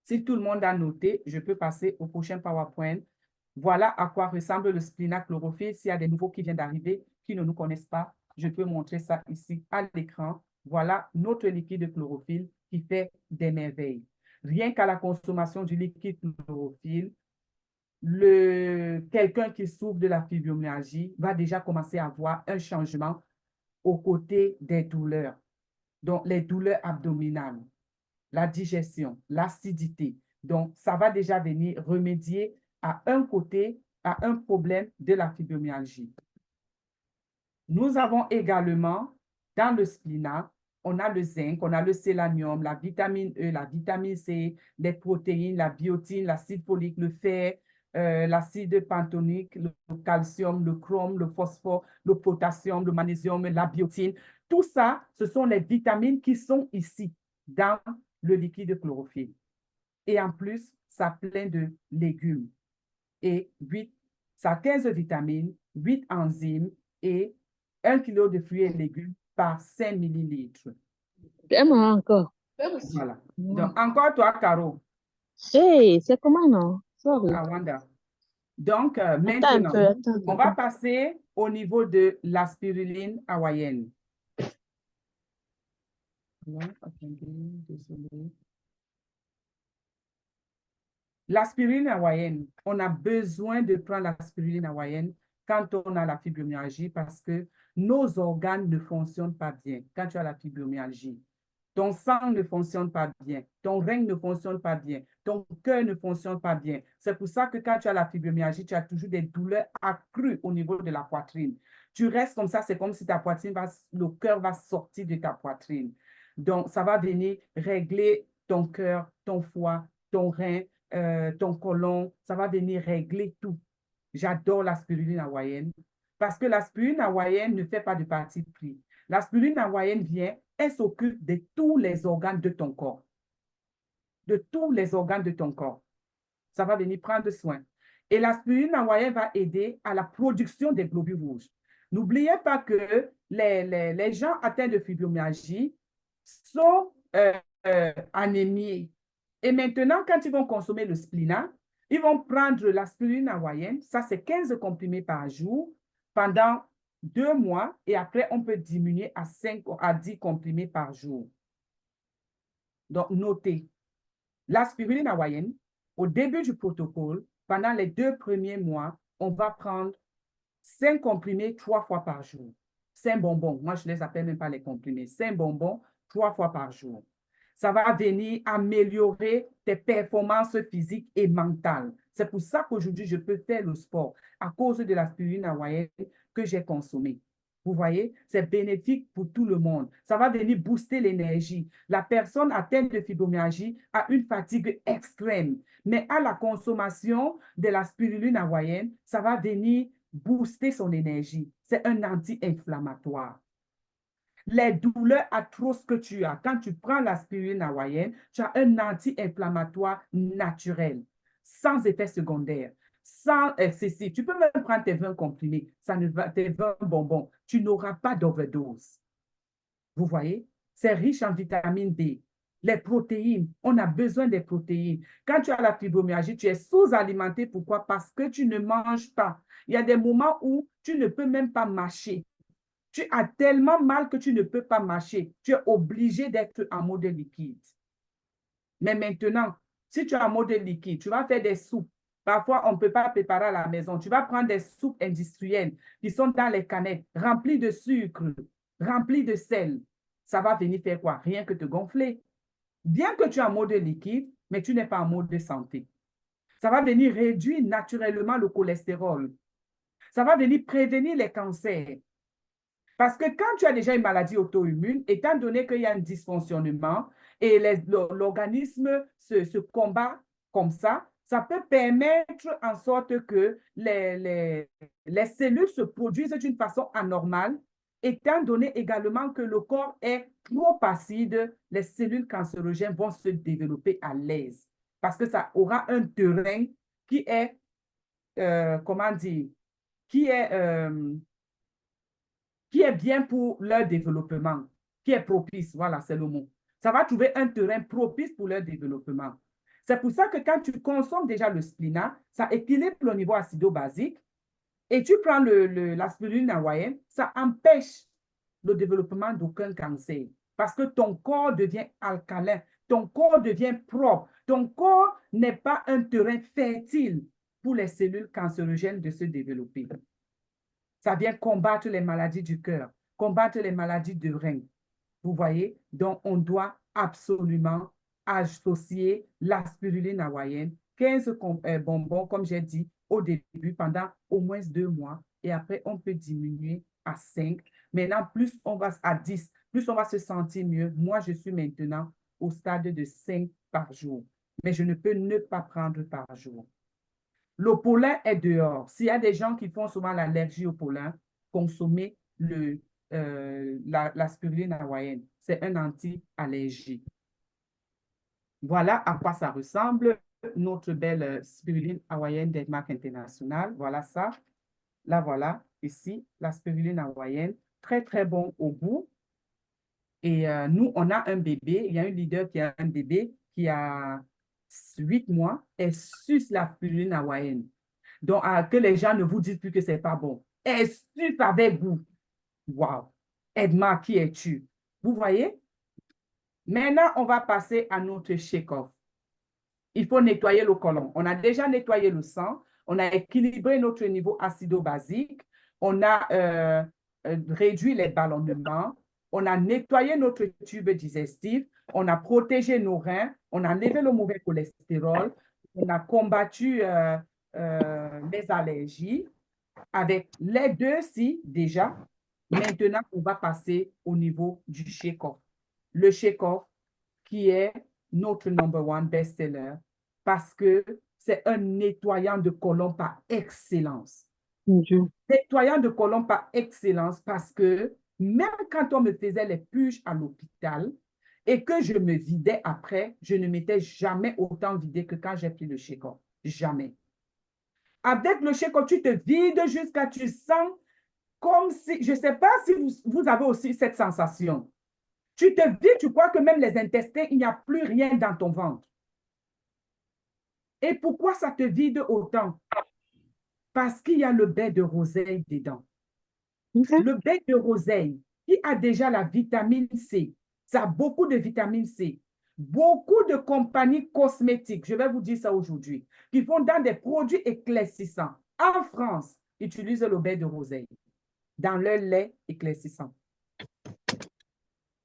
Si tout le monde a noté, je peux passer au prochain PowerPoint. Voilà à quoi ressemble le spléna chlorophylle. S'il y a des nouveaux qui viennent d'arriver, qui ne nous connaissent pas, je peux montrer ça ici à l'écran. Voilà notre liquide chlorophylle qui fait des merveilles. Rien qu'à la consommation du liquide chlorophylle, quelqu'un qui souffre de la fibromyalgie va déjà commencer à avoir un changement aux côtés des douleurs. Donc, les douleurs abdominales, la digestion, l'acidité. Donc, ça va déjà venir remédier à un côté, à un problème de la fibromyalgie. Nous avons également, dans le spléna, on a le zinc, on a le sélénium, la vitamine E, la vitamine C, les protéines, la biotine, l'acide folique, le fer, l'acide pantonique, le calcium, le chrome, le phosphore, le potassium, le magnésium, la biotine. Tout ça, ce sont les vitamines qui sont ici, dans le liquide chlorophylle. Et en plus, ça a plein de légumes. Et ça a 15 vitamines, 8 enzymes et 1 kg de fruits et légumes par 5 millilitres. Vraiment encore. Voilà. Donc, encore toi, Caro. Hey, c'est comment, non? Sorry. Ah, Wanda. Donc, Attends un maintenant, peu, attends. on va passer au niveau de la spiruline hawaïenne. Non, attendez, désolé. La spiruline hawaïenne, on a besoin de prendre la spiruline hawaïenne quand on a la fibromyalgie parce que nos organes ne fonctionnent pas bien quand tu as la fibromyalgie. Ton sang ne fonctionne pas bien, ton rein ne fonctionne pas bien, ton cœur ne fonctionne pas bien. C'est pour ça que quand tu as la fibromyalgie, tu as toujours des douleurs accrues au niveau de la poitrine. Tu restes comme ça, c'est comme si ta poitrine le cœur va sortir de ta poitrine. Donc, ça va venir régler ton cœur, ton foie, ton rein, ton côlon, ça va venir régler tout. J'adore la spiruline hawaïenne parce que la spiruline hawaïenne ne fait pas de parti pris. La spiruline hawaïenne vient, elle s'occupe de tous les organes de ton corps. De tous les organes de ton corps. Ça va venir prendre soin. Et la spiruline hawaïenne va aider à la production des globules rouges. N'oubliez pas que les gens atteints de fibromyalgie sont anémiés. Et maintenant, quand ils vont consommer le spléna, ils vont prendre la spiruline hawaïenne, ça c'est 15 comprimés par jour pendant 2 mois et après on peut diminuer à 5 à 10 comprimés par jour. Donc notez, la spiruline hawaïenne, au début du protocole, pendant les 2 premiers mois, on va prendre 5 comprimés 3 fois par jour. 5 bonbons, moi je ne les appelle même pas les comprimés, 5 bonbons 3 fois par jour. Ça va venir améliorer tes performances physiques et mentales. C'est pour ça qu'aujourd'hui, je peux faire le sport à cause de la spiruline hawaïenne que j'ai consommée. Vous voyez, c'est bénéfique pour tout le monde. Ça va venir booster l'énergie. La personne atteinte de fibromyalgie a une fatigue extrême, mais à la consommation de la spiruline hawaïenne, ça va venir booster son énergie. C'est un anti-inflammatoire. Les douleurs atroces que tu as, quand tu prends la spiruline hawaïenne, tu as un anti-inflammatoire naturel, sans effet secondaire, sans excessif. Tu peux même prendre tes 20 comprimés, tes 20 bonbons. Tu n'auras pas d'overdose. Vous voyez? C'est riche en vitamine D. Les protéines, on a besoin des protéines. Quand tu as la fibromyalgie, tu es sous-alimenté. Pourquoi? Parce que tu ne manges pas. Il y a des moments où tu ne peux même pas mâcher. Tu as tellement mal que tu ne peux pas marcher. Tu es obligé d'être en mode liquide. Mais maintenant, si tu es en mode liquide, tu vas faire des soupes. Parfois, on ne peut pas préparer à la maison. Tu vas prendre des soupes industrielles qui sont dans les canettes, remplies de sucre, remplies de sel. Ça va venir faire quoi? Rien que te gonfler. Bien que tu es en mode liquide, mais tu n'es pas en mode de santé. Ça va venir réduire naturellement le cholestérol. Ça va venir prévenir les cancers. Parce que quand tu as déjà une maladie auto-immune, étant donné qu'il y a un dysfonctionnement et l'organisme se combat comme ça peut permettre en sorte que les cellules se produisent d'une façon anormale, étant donné également que le corps est trop acide, les cellules cancérogènes vont se développer à l'aise. Parce que ça aura un terrain qui est, comment dire, qui est bien pour leur développement, qui est propice, voilà, c'est le mot. Ça va trouver un terrain propice pour leur développement. C'est pour ça que quand tu consommes déjà le Splina, ça équilibre le niveau acido-basique et tu prends la spiruline hawaïenne, ça empêche le développement d'aucun cancer parce que ton corps devient alcalin, ton corps devient propre, ton corps n'est pas un terrain fertile pour les cellules cancérogènes de se développer. Ça vient combattre les maladies du cœur, combattre les maladies de rein. Vous voyez? Donc, on doit absolument associer la spiruline hawaïenne, 15 bonbons, comme j'ai dit au début, pendant au moins 2 mois. Et après, on peut diminuer à 5. Maintenant, plus on va à 10, plus on va se sentir mieux. Moi, je suis maintenant au stade de 5 par jour. Mais je ne peux ne pas prendre par jour. Le pollen est dehors. S'il y a des gens qui font souvent l'allergie au pollen, consommez la spiruline hawaïenne. C'est un anti-allergie. Voilà à quoi ça ressemble, notre belle spiruline hawaïenne d'Edmark International. Voilà ça. Là, voilà, ici, la spiruline hawaïenne. Très, très bon au goût. Et nous, on a un bébé. Il y a un leader qui a un bébé qui a 8 mois et suce la spiruline hawaïenne. Donc, que les gens ne vous disent plus que ce n'est pas bon. Elle suce avec goût. Wow! Edma, qui es-tu? Vous voyez? Maintenant, on va passer à notre shake-off. Il faut nettoyer le côlon. On a déjà nettoyé le sang. On a équilibré notre niveau acido-basique. On a réduit les ballonnements. On a nettoyé notre tube digestif. On a protégé nos reins. On a enlevé le mauvais cholestérol. On a combattu les allergies. Avec les deux-ci, déjà, maintenant, on va passer au niveau du shake-off. Le shake-off qui est notre number one best-seller parce que c'est un nettoyant de côlon par excellence. Nettoyant de côlon par excellence parce que même quand on me faisait les purges à l'hôpital et que je me vidais après, je ne m'étais jamais autant vidé que quand j'ai pris le shake-off. Jamais. Avec le shake-off, tu te vides jusqu'à tu sens comme si, je ne sais pas si vous avez aussi cette sensation. Tu te vides, tu crois que même les intestins, il n'y a plus rien dans ton ventre. Et pourquoi ça te vide autant? Parce qu'il y a le baie de roseille dedans. Le baie de roseille, qui a déjà la vitamine C, ça a beaucoup de vitamine C. Beaucoup de compagnies cosmétiques, je vais vous dire ça aujourd'hui, qui font dans des produits éclaircissants. En France, utilisent le baie de roseille dans leur lait éclaircissant.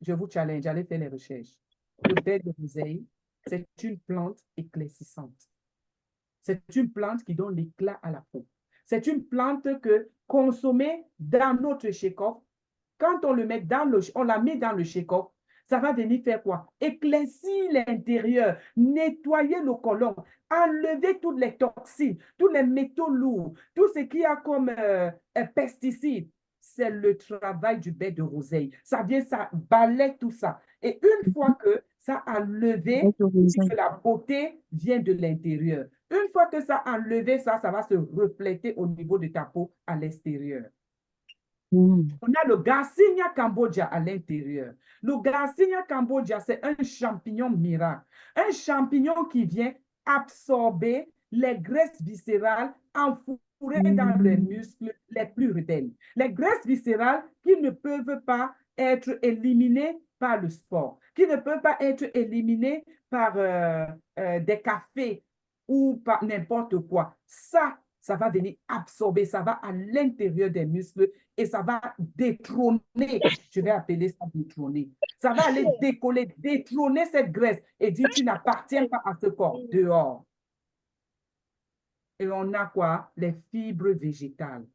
Je vous challenge, allez faire les recherches. Le baie de roseille, c'est une plante éclaircissante. C'est une plante qui donne l'éclat à la peau. C'est une plante que consommer dans notre shake-off, quand on le met on la met dans le shake-off, Ça va venir faire quoi? Éclaircir l'intérieur, nettoyer le côlon, enlever toutes les toxines, tous les métaux lourds, tout ce qu'il y a comme pesticides. C'est le travail du baie de roseille. Ça vient, ça balaie tout ça. Et une fois que ça a levé, c'est que la beauté vient de l'intérieur. Une fois que ça a enlevé ça, ça va se refléter au niveau de ta peau à l'extérieur. On a le Garcinia cambogia à l'intérieur. Le Garcinia cambogia, c'est un champignon miracle. Un champignon qui vient absorber les graisses viscérales enfourées dans les muscles les plus rebelles. Les graisses viscérales qui ne peuvent pas être éliminées par le sport, qui ne peuvent pas être éliminées par des cafés ou par n'importe quoi. Ça va venir absorber, ça va à l'intérieur des muscles et ça va détrôner, je vais appeler ça détrôner. Ça va aller décoller, détrôner cette graisse et dire tu n'appartiens pas à ce corps, dehors. Et on a quoi? Les fibres végétales.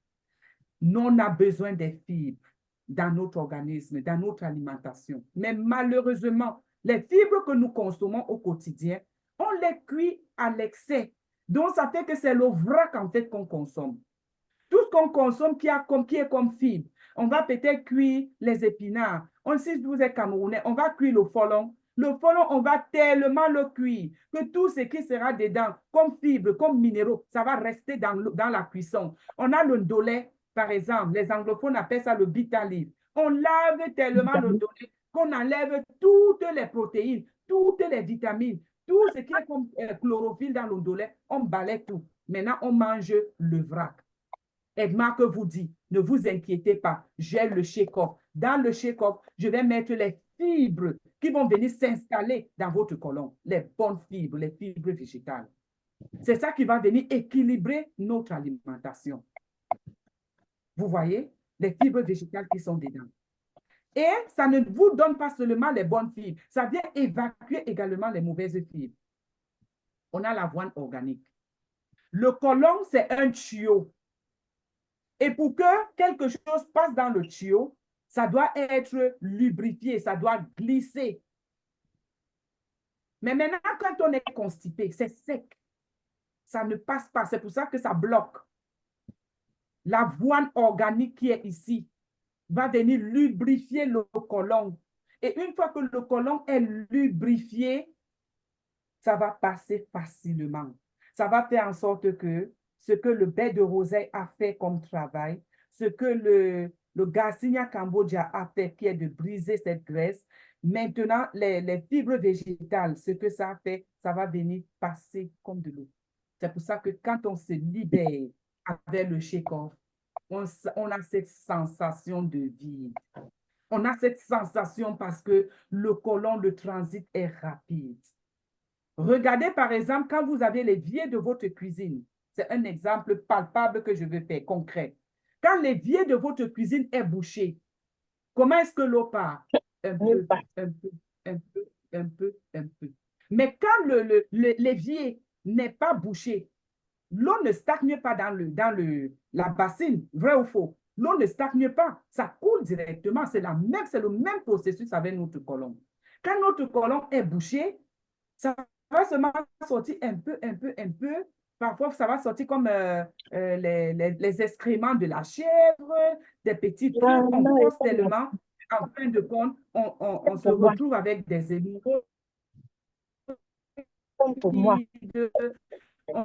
Nous, on a besoin des fibres dans notre organisme, dans notre alimentation. Mais malheureusement, les fibres que nous consommons au quotidien, on les cuit à l'excès. Donc, ça fait que c'est le vrac en fait qu'on consomme. Tout ce qu'on consomme qui est comme fibre. On va peut-être cuire les épinards. Si vous êtes camerounais, on va cuire le folon. Le folon, on va tellement le cuire que tout ce qui sera dedans, comme fibre, comme minéraux, ça va rester dans la cuisson. On a le ndolé, par exemple. Les anglophones appellent ça le bitter leaf. On lave tellement le ndolé qu'on enlève toutes les protéines, toutes les vitamines, tout ce qui est comme chlorophylle dans le ndolé, on balaie tout. Maintenant, on mange le vrac. Edma que vous dit, ne vous inquiétez pas, j'ai le shake-off. Dans le shake-off, je vais mettre les fibres qui vont venir s'installer dans votre côlon, les bonnes fibres, les fibres végétales. C'est ça qui va venir équilibrer notre alimentation. Vous voyez, les fibres végétales qui sont dedans. Et ça ne vous donne pas seulement les bonnes fibres, ça vient évacuer également les mauvaises fibres. On a l'avoine organique. Le côlon, c'est un tuyau. Et pour que quelque chose passe dans le tuyau, ça doit être lubrifié, ça doit glisser. Mais maintenant, quand on est constipé, c'est sec. Ça ne passe pas. C'est pour ça que ça bloque. L'avoine organique qui est ici va venir lubrifier le côlon. Et une fois que le côlon est lubrifié, ça va passer facilement. Ça va faire en sorte que ce que le baie de roseille a fait comme travail, ce que le Garcinia cambogia a fait, qui est de briser cette graisse, maintenant, les fibres végétales, ce que ça a fait, ça va venir passer comme de l'eau. C'est pour ça que quand on se libère avec le shake-off, on a cette sensation de vide. On a cette sensation parce que le côlon, le transit est rapide. Regardez par exemple quand vous avez l'évier de votre cuisine. C'est un exemple palpable que je veux faire, concret. Quand l'évier de votre cuisine est bouché, comment est-ce que l'eau part? Un peu, un peu, un peu, un peu, un peu. Mais quand l'évier n'est pas bouché, l'eau ne stagne pas dans la bassine, vrai ou faux? L'eau ne stagne pas, ça coule directement. C'est le même processus avec notre côlon. Quand notre côlon est bouché, ça va seulement sortir un peu, un peu, un peu. Parfois, ça va sortir comme les excréments de la chèvre, des petits trucs. On force tellement. En fin de compte, on se retrouve avec des hémorroïdes. On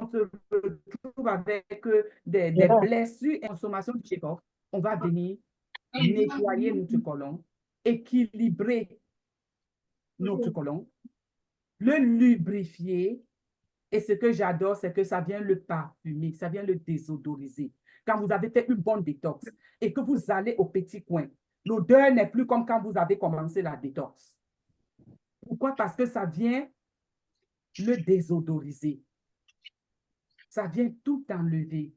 se retrouve avec des blessures et consommation de shake-off. On va venir nettoyer notre côlon, équilibrer notre côlon, le lubrifier. Et ce que j'adore, c'est que ça vient le parfumer, ça vient le désodoriser. Quand vous avez fait une bonne détox et que vous allez au petit coin, l'odeur n'est plus comme quand vous avez commencé la détox. Pourquoi? Parce que ça vient le désodoriser. Ça vient tout enlever.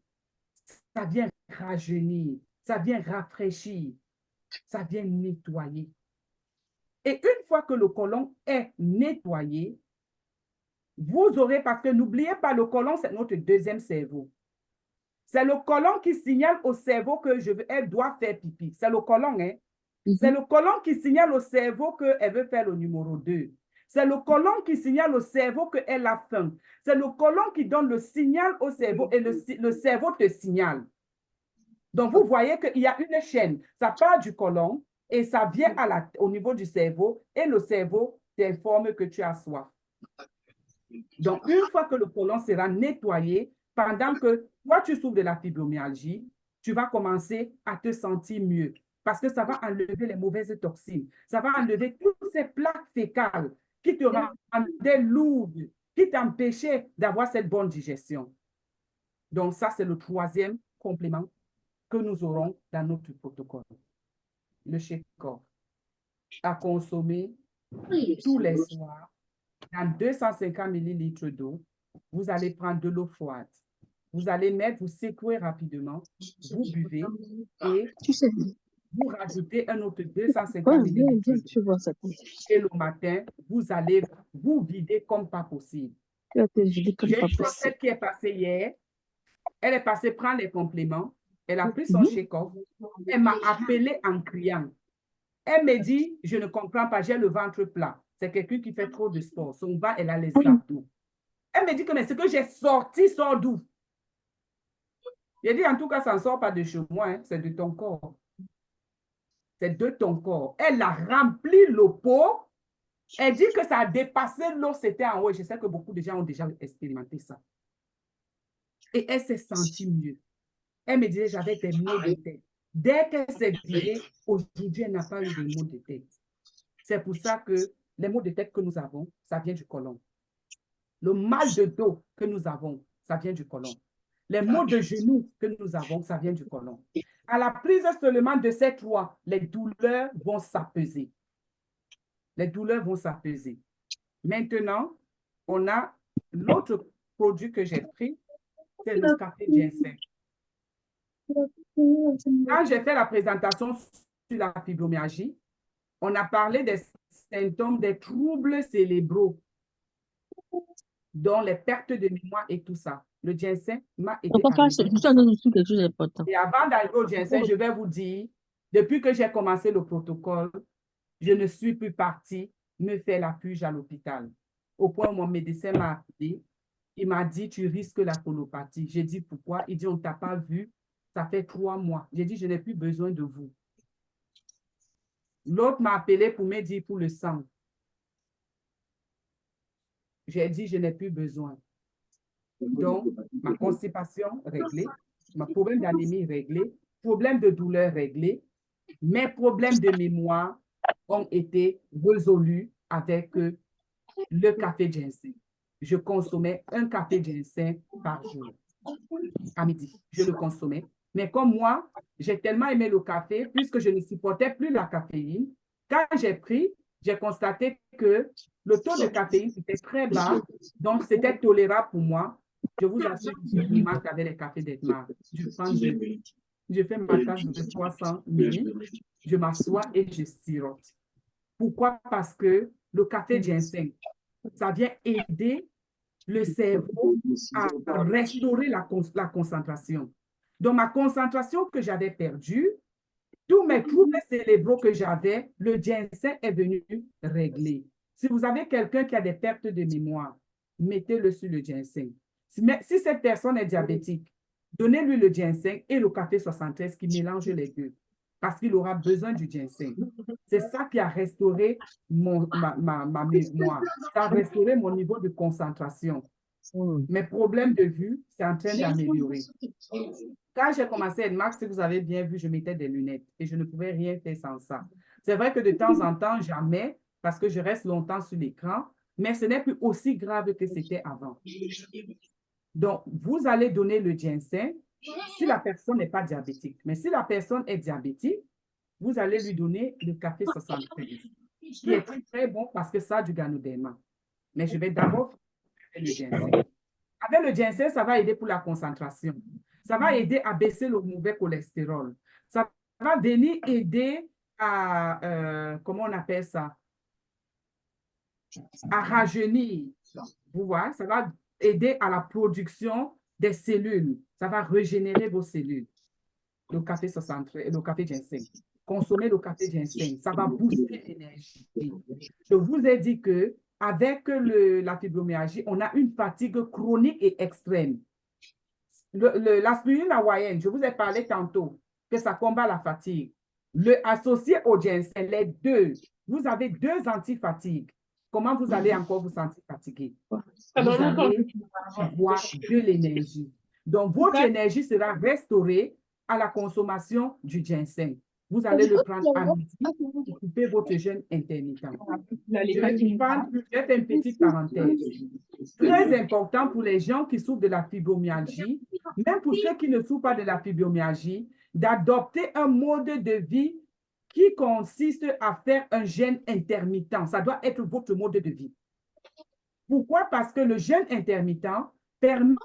Ça vient rajeunir. Ça vient rafraîchir. Ça vient nettoyer. Et une fois que le côlon est nettoyé, vous aurez, parce que n'oubliez pas, le côlon, c'est notre deuxième cerveau. C'est le côlon qui signale au cerveau que elle doit faire pipi. C'est le côlon, hein? C'est le côlon qui signale au cerveau qu'elle veut faire le numéro 2. C'est le côlon qui signale au cerveau qu'elle a faim. C'est le côlon qui donne le signal au cerveau et le cerveau te signale. Donc, vous voyez qu'il y a une chaîne. Ça part du côlon et ça vient au niveau du cerveau et le cerveau t'informe que tu as soif. Donc, une fois que le côlon sera nettoyé, pendant que toi, tu souffres de la fibromyalgie, tu vas commencer à te sentir mieux parce que ça va enlever les mauvaises toxines. Ça va enlever toutes ces plaques fécales qui te rendaient lourde, qui t'empêchaient d'avoir cette bonne digestion. Donc, ça, c'est le troisième complément que nous aurons dans notre protocole. Le Shake-Off à consommer tous les soirs dans 250 ml d'eau. Vous allez prendre de l'eau froide. Vous allez vous secouer rapidement, vous buvez et vous rajoutez un autre 250 ml d'eau. Et le matin, vous allez vous vider comme pas possible. J'ai une Française qui est passée hier. Elle est passée prendre les compléments. Elle a pris son Shake-Off. Elle m'a appelé en criant. Elle me dit, je ne comprends pas, j'ai le ventre plat. C'est quelqu'un qui fait trop de sport. Son bas, elle a les abdos. Elle me dit que mais ce que j'ai sorti sort d'où? J'ai dit, en tout cas, ça ne sort pas de chez moi, hein, c'est de ton corps. C'est de ton corps. Elle a rempli le pot. Elle dit que ça a dépassé l'eau, c'était en haut. Je sais que beaucoup de gens ont déjà expérimenté ça. Et elle s'est sentie mieux. Elle me disait, j'avais des maux de tête. Dès qu'elle s'est virée, aujourd'hui, elle n'a pas eu de maux de tête. C'est pour ça que les maux de tête que nous avons, ça vient du côlon. Le mal de dos que nous avons, ça vient du côlon. Les maux de genoux que nous avons, ça vient du côlon. À la prise seulement de ces trois, les douleurs vont s'apaiser. Les douleurs vont s'apaiser. Maintenant, on a l'autre produit que j'ai pris, c'est le café ginseng. Quand j'ai fait la présentation sur la fibromyalgie, on a parlé des symptômes des troubles cérébraux, dont les pertes de mémoire et tout ça. Le ginseng m'a aidé à résoudre ça. Et avant d'arriver au ginseng, je vais vous dire, depuis que j'ai commencé le protocole, je ne suis plus partie me faire la puge à l'hôpital. Au point où mon médecin m'a appelé, il m'a dit, tu risques la colopathie. J'ai dit, pourquoi? Il dit, on ne t'a pas vu, ça fait 3 mois. J'ai dit, je n'ai plus besoin de vous. L'autre m'a appelé pour me dire pour le sang. J'ai dit, je n'ai plus besoin. Donc, ma constipation réglée, mon problème d'anémie réglé, problème de douleur réglé, mes problèmes de mémoire ont été résolus avec le café ginseng. Je consommais un café ginseng par jour. À midi, je le consommais. Mais comme moi, j'ai tellement aimé le café, puisque je ne supportais plus la caféine, quand j'ai pris, j'ai constaté que le taux de caféine était très bas, donc c'était tolérable pour moi. Je vous assure que je me marque avec les cafés d'Edmar. Je fais ma tasse de 300 ml, je m'assois et je sirote. Pourquoi? Parce que le café ginseng, ça vient aider le cerveau à restaurer la concentration. Donc, ma concentration que j'avais perdue, tous mes troubles cérébraux que j'avais, le ginseng est venu régler. Si vous avez quelqu'un qui a des pertes de mémoire, mettez-le sur le ginseng. Si cette personne est diabétique, donnez-lui le ginseng et le café 73 qui mélange les deux, parce qu'il aura besoin du ginseng. C'est ça qui a restauré ma mémoire. Ça a restauré mon niveau de concentration. Mes problèmes de vue, c'est en train d'améliorer. Quand j'ai commencé à Edmax, si vous avez bien vu, je mettais des lunettes et je ne pouvais rien faire sans ça. C'est vrai que de temps en temps, jamais, parce que je reste longtemps sur l'écran, mais ce n'est plus aussi grave que c'était avant. Donc, vous allez donner le ginseng si la personne n'est pas diabétique. Mais si la personne est diabétique, vous allez lui donner le café 73, qui est très, très bon parce que ça a du ganoderma. Mais je vais d'abord faire le ginseng. Avec le ginseng, ça va aider pour la concentration. Ça va aider à baisser le mauvais cholestérol. Ça va venir aider à, comment on appelle ça? À rajeunir. Vous voyez, ça va aider à la production des cellules. Ça va régénérer vos cellules. Le café 63, le café ginseng. consommer le café ginseng. Ça va booster l'énergie. Je vous ai dit que avec la fibromyalgie, on a une fatigue chronique et extrême. L'aspirine hawaïenne, je vous ai parlé tantôt que ça combat la fatigue. Associé au ginseng, les deux, vous avez deux antifatigues. Comment vous allez encore vous sentir fatigué? Vous allez avoir de l'énergie. Donc, votre énergie sera restaurée à la consommation du ginseng. Vous allez le prendre à midi pour couper votre jeûne intermittent. Je vais faire une petite parenthèse. Très important pour les gens qui souffrent de la fibromyalgie, même pour ceux qui ne souffrent pas de la fibromyalgie, d'adopter un mode de vie qui consiste à faire un jeûne intermittent. Ça doit être votre mode de vie. Pourquoi? Parce que le jeûne intermittent permet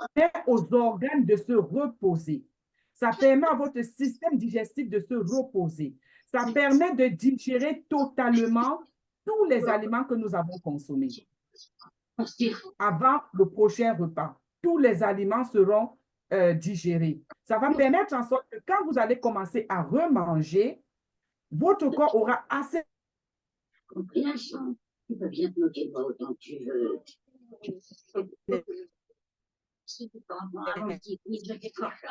aux organes de se reposer. Ça permet à votre système digestif de se reposer. Ça permet de digérer totalement tous les aliments que nous avons consommés. Avant le prochain repas, tous les aliments seront digérés. Ça va permettre en sorte que quand vous allez commencer à remanger, votre corps aura assez. Compréhension. Tu peux bien te moquer de moi autant que tu veux. Si tu parles moi, on dit oui, je décroche.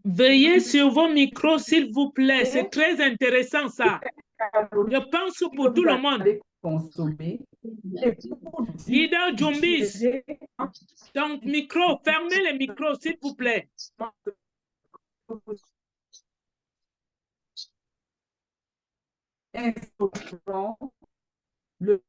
Veuillez sur vos micros, s'il vous plaît. C'est très intéressant, ça. Je pense pour tout le monde. Consommer. Leader Jumbis, ton micro, fermez les micros, s'il vous plaît. Le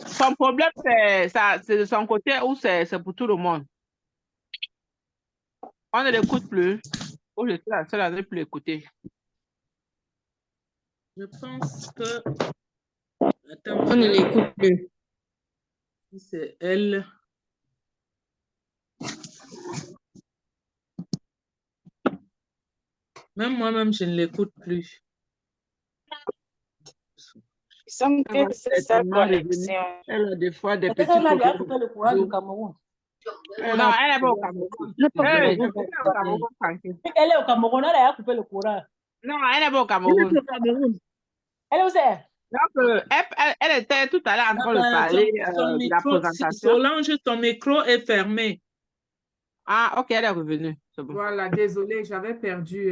Son problème, c'est de son côté ou c'est pour tout le monde? On ne l'écoute plus. Ou je suis la seule à ne plus l'écouter. Je pense que... Attends, On ne l'écoute plus. c'est elle. Même moi-même, je ne l'écoute plus. Il semble que c'est sa connexion. Elle a des fois des petits Peut-être qu'elle a problèmes. coupé le courant du Cameroun. Non, elle n'est pas au Cameroun. Elle est au Cameroun, tranquille. Elle est au Cameroun, elle a coupé le courant. Non, elle n'est pas au Cameroun. Elle est où c'est? Donc, elle était tout à l'heure en train de parler de la présentation. Solange, ton micro est fermé. Ah, ok, elle est revenue. C'est bon. Voilà, désolée, j'avais perdu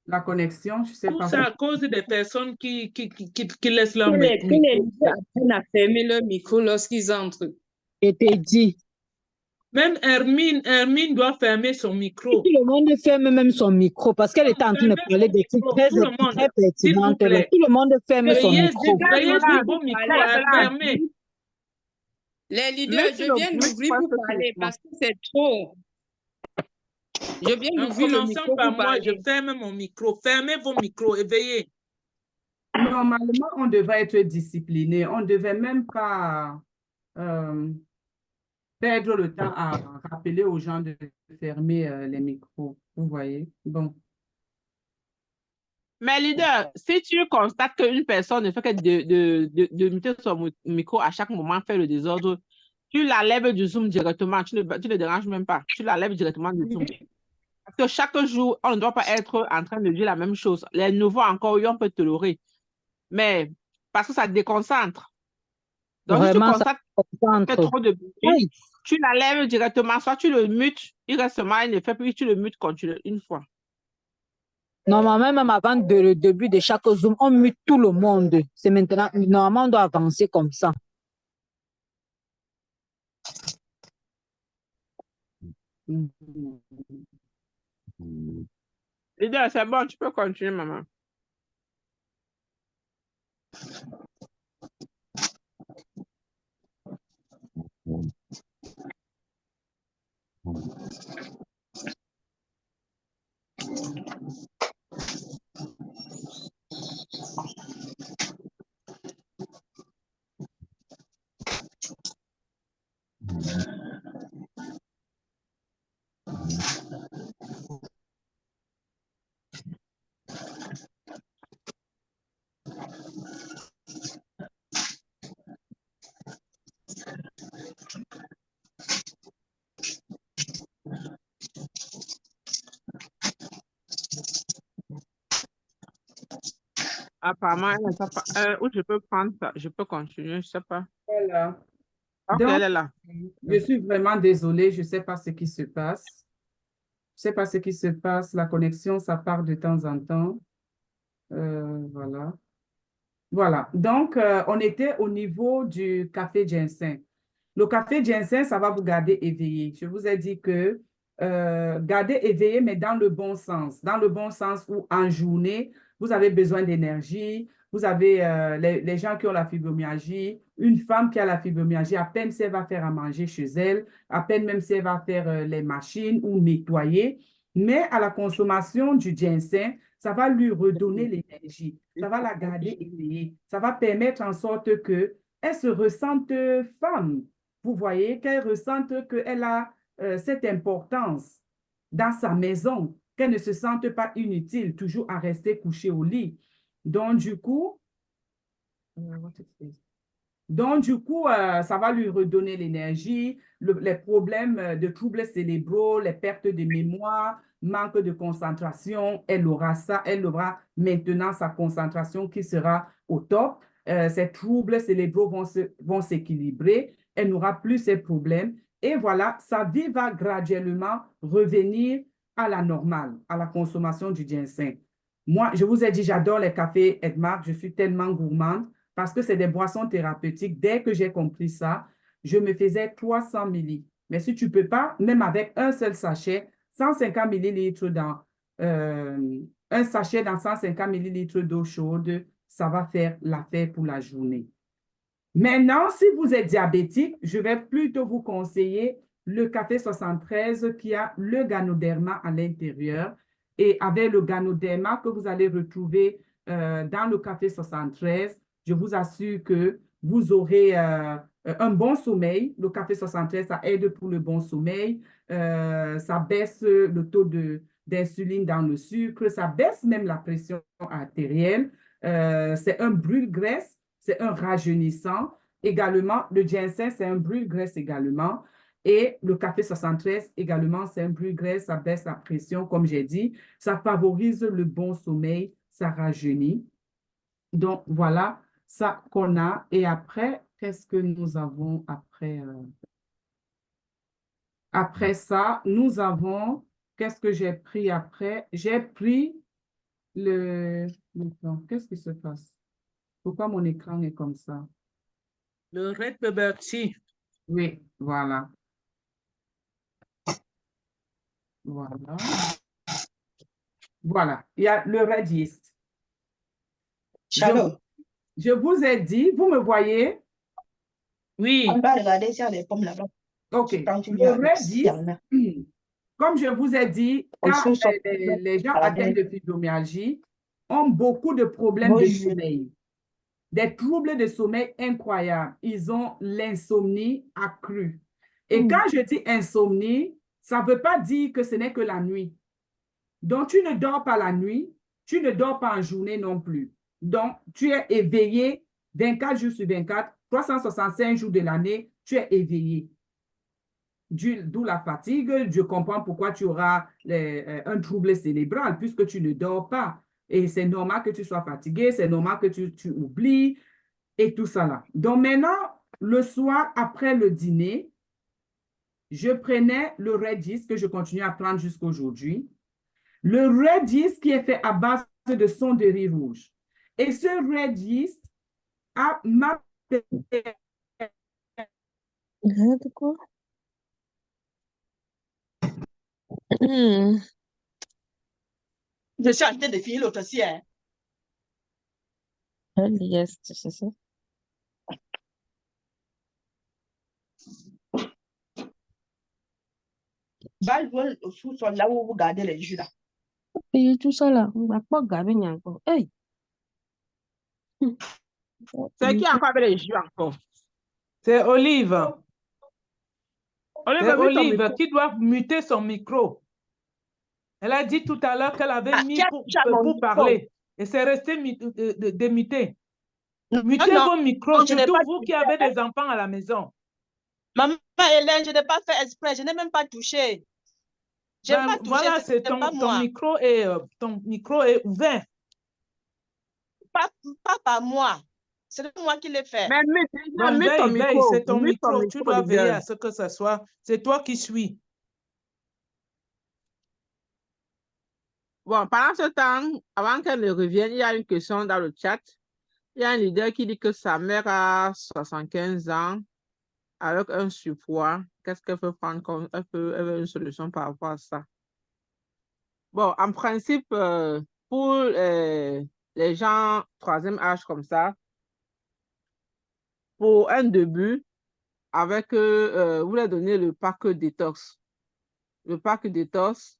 la connexion. Je sais Tout pas. ça à cause des personnes qui laissent leur Que les micro. leaders apprennent à fermer leur micro lorsqu'ils entrent. Je t'ai dit. Même Hermine doit fermer son micro. Tout le monde ferme même son micro parce qu'elle était en train de parler des trucs très Tout le monde, s'il vous pertinents. plaît. Tout le monde ferme son Veuillez micro. dire vos micros à fermer. Les leaders, je viens d'ouvrir pour parler parce que c'est trop. Je viens En d'ouvrir le commençant micro par pour moi, je parler. ferme mon micro. Fermez vos micros et veillez. Normalement, on devrait être discipliné. On ne devait même pas perdre le temps à rappeler aux gens de fermer les micros. Vous voyez? Bon. Mais leader, si tu constates qu'une personne ne fait que de muter son micro à chaque moment, fait le désordre, tu la lèves du Zoom directement, tu ne déranges même pas, tu la lèves directement du Zoom. Parce que chaque jour, on ne doit pas être en train de dire la même chose. Les nouveaux encore, on peut tolérer. Mais parce que ça déconcentre. Donc, Vraiment, si tu ça constates qu'il fait trop de bruit, Oui. tu la lèves directement, soit tu le mutes, il reste mal, il ne fait plus, tu le mutes continue une fois. Normalement, même avant le début de chaque Zoom, on mute tout le monde. C'est maintenant, normalement, on doit avancer comme ça. Leader, c'est bon, tu peux continuer, maman. Apparemment, elle n'est pas. Où je peux prendre ça? Je peux continuer, je sais pas. Voilà. Ok, Donc, elle est là. je suis vraiment désolée, je ne sais pas ce qui se passe. Je ne sais pas ce qui se passe. La connexion, ça part de temps en temps. Voilà. Voilà. Donc, on était au niveau du café ginseng. Le café ginseng, ça va vous garder éveillé. Je vous ai dit que garder éveillé, mais dans le bon sens. Dans le bon sens où en journée, vous avez besoin d'énergie. Vous avez les gens qui ont la fibromyalgie. Une femme qui a la fibromyalgie, à peine si elle va faire à manger chez elle, à peine même si elle va faire les machines ou nettoyer. Mais à la consommation du ginseng, ça va lui redonner l'énergie. Ça va la garder éveillée. Ça va permettre en sorte qu'elle se ressente femme. Vous voyez, qu'elle ressente qu'elle a cette importance dans sa maison, qu'elle ne se sente pas inutile, toujours à rester couchée au lit. Donc, du coup, ça va lui redonner l'énergie, les problèmes de troubles cérébraux, les pertes de mémoire, manque de concentration, elle aura ça, elle aura maintenant sa concentration qui sera au top. Ces troubles cérébraux vont s'équilibrer, elle n'aura plus ces problèmes. Et voilà, sa vie va graduellement revenir à la normale, à la consommation du ginseng. Moi, je vous ai dit, j'adore les cafés Edmark, je suis tellement gourmande parce que c'est des boissons thérapeutiques. Dès que j'ai compris ça, je me faisais 300 ml. Mais si tu ne peux pas, même avec un seul sachet, 150 millilitres dans un sachet dans 150 millilitres d'eau chaude, ça va faire l'affaire pour la journée. Maintenant, si vous êtes diabétique, je vais plutôt vous conseiller le café 73 qui a le Ganoderma à l'intérieur. Et avec le Ganoderma que vous allez retrouver dans le café 73, je vous assure que vous aurez un bon sommeil. Le café 73, ça aide pour le bon sommeil. Ça baisse le taux d'insuline dans le sucre. Ça baisse même la pression artérielle. C'est un brûle-graisse. C'est un rajeunissant. Également, le ginseng, c'est un brûle-graisse également. Et le café 73, également, c'est un brûle-graisse. Ça baisse la pression, comme j'ai dit. Ça favorise le bon sommeil. Ça rajeunit. Donc, voilà ça qu'on a. Et après, qu'est-ce que nous avons après? Après ça, nous avons, qu'est-ce que j'ai pris après? J'ai pris qu'est-ce qui se passe? Pourquoi mon écran est comme ça? Le Red Pepper Tea. Oui, voilà. Voilà. Voilà, il y a le Red Yeast. Charlotte, Je vous ai dit, vous me voyez? Oui. on va regarder sur les pommes là-bas. OK. Quand tu Le viens, Red il y Yeast, en a. comme je vous ai dit, On quand se sort les gens à la atteints de fibromyalgie ont beaucoup de problèmes Moi, de je- sommeil, des troubles de sommeil incroyables. Ils ont l'insomnie accrue. Et quand je dis insomnie, ça ne veut pas dire que ce n'est que la nuit. Donc, tu ne dors pas la nuit, tu ne dors pas en journée non plus. Donc, tu es éveillé 24 jours sur 24, 365 jours de l'année, tu es éveillé. D'où la fatigue, je comprends pourquoi tu auras un trouble cérébral puisque tu ne dors pas. Et c'est normal que tu sois fatigué, c'est normal que tu oublies et tout ça là. Donc maintenant, le soir, après le dîner, je prenais le Red Yeast que je continue à prendre jusqu'à aujourd'hui. Le Red Yeast qui est fait à base de son de riz rouge. Et ce Red Yeast m'a De quoi? Hmm. Je suis en train de finir l'autre aussi, hein. Yes, c'est ça. Va jouer au sous-sol, là où vous gardez les jus, là. Et tout ça là, on va pas garder encore. Hey! C'est qui encore avec les jus encore? C'est Olive. Olive, C'est mute ton Olive micro. qui doit muter son micro. Elle a dit tout à l'heure qu'elle avait mis Qui a touché à mon pour micro? parler. Et c'est resté démuté. Non, Mutez non, vos micros, non, je n'ai surtout pas vous qui touché. avez des enfants à la maison. Maman Hélène, je n'ai pas fait exprès, je n'ai même pas touché. Je n'ai Ben, pas touché, voilà, c'est ton pas moi. ton micro est ouvert. Pas par moi. C'est moi qui l'ai fait. Mais Donc, mute ton veille, micro. c'est ton Mute ton micro. Tu micro, dois veiller leader. à ce que ce soit. C'est toi qui suis. Bon, pendant ce temps, avant qu'elle ne revienne, il y a une question dans le chat. Il y a un leader qui dit que sa mère a 75 ans avec un surpoids. Qu'est-ce qu'elle peut prendre comme... Elle veut une solution par rapport à ça. Bon, en principe, pour les gens troisième âge comme ça, pour un début, avec, vous leur donnez le pack détox. Le pack détox,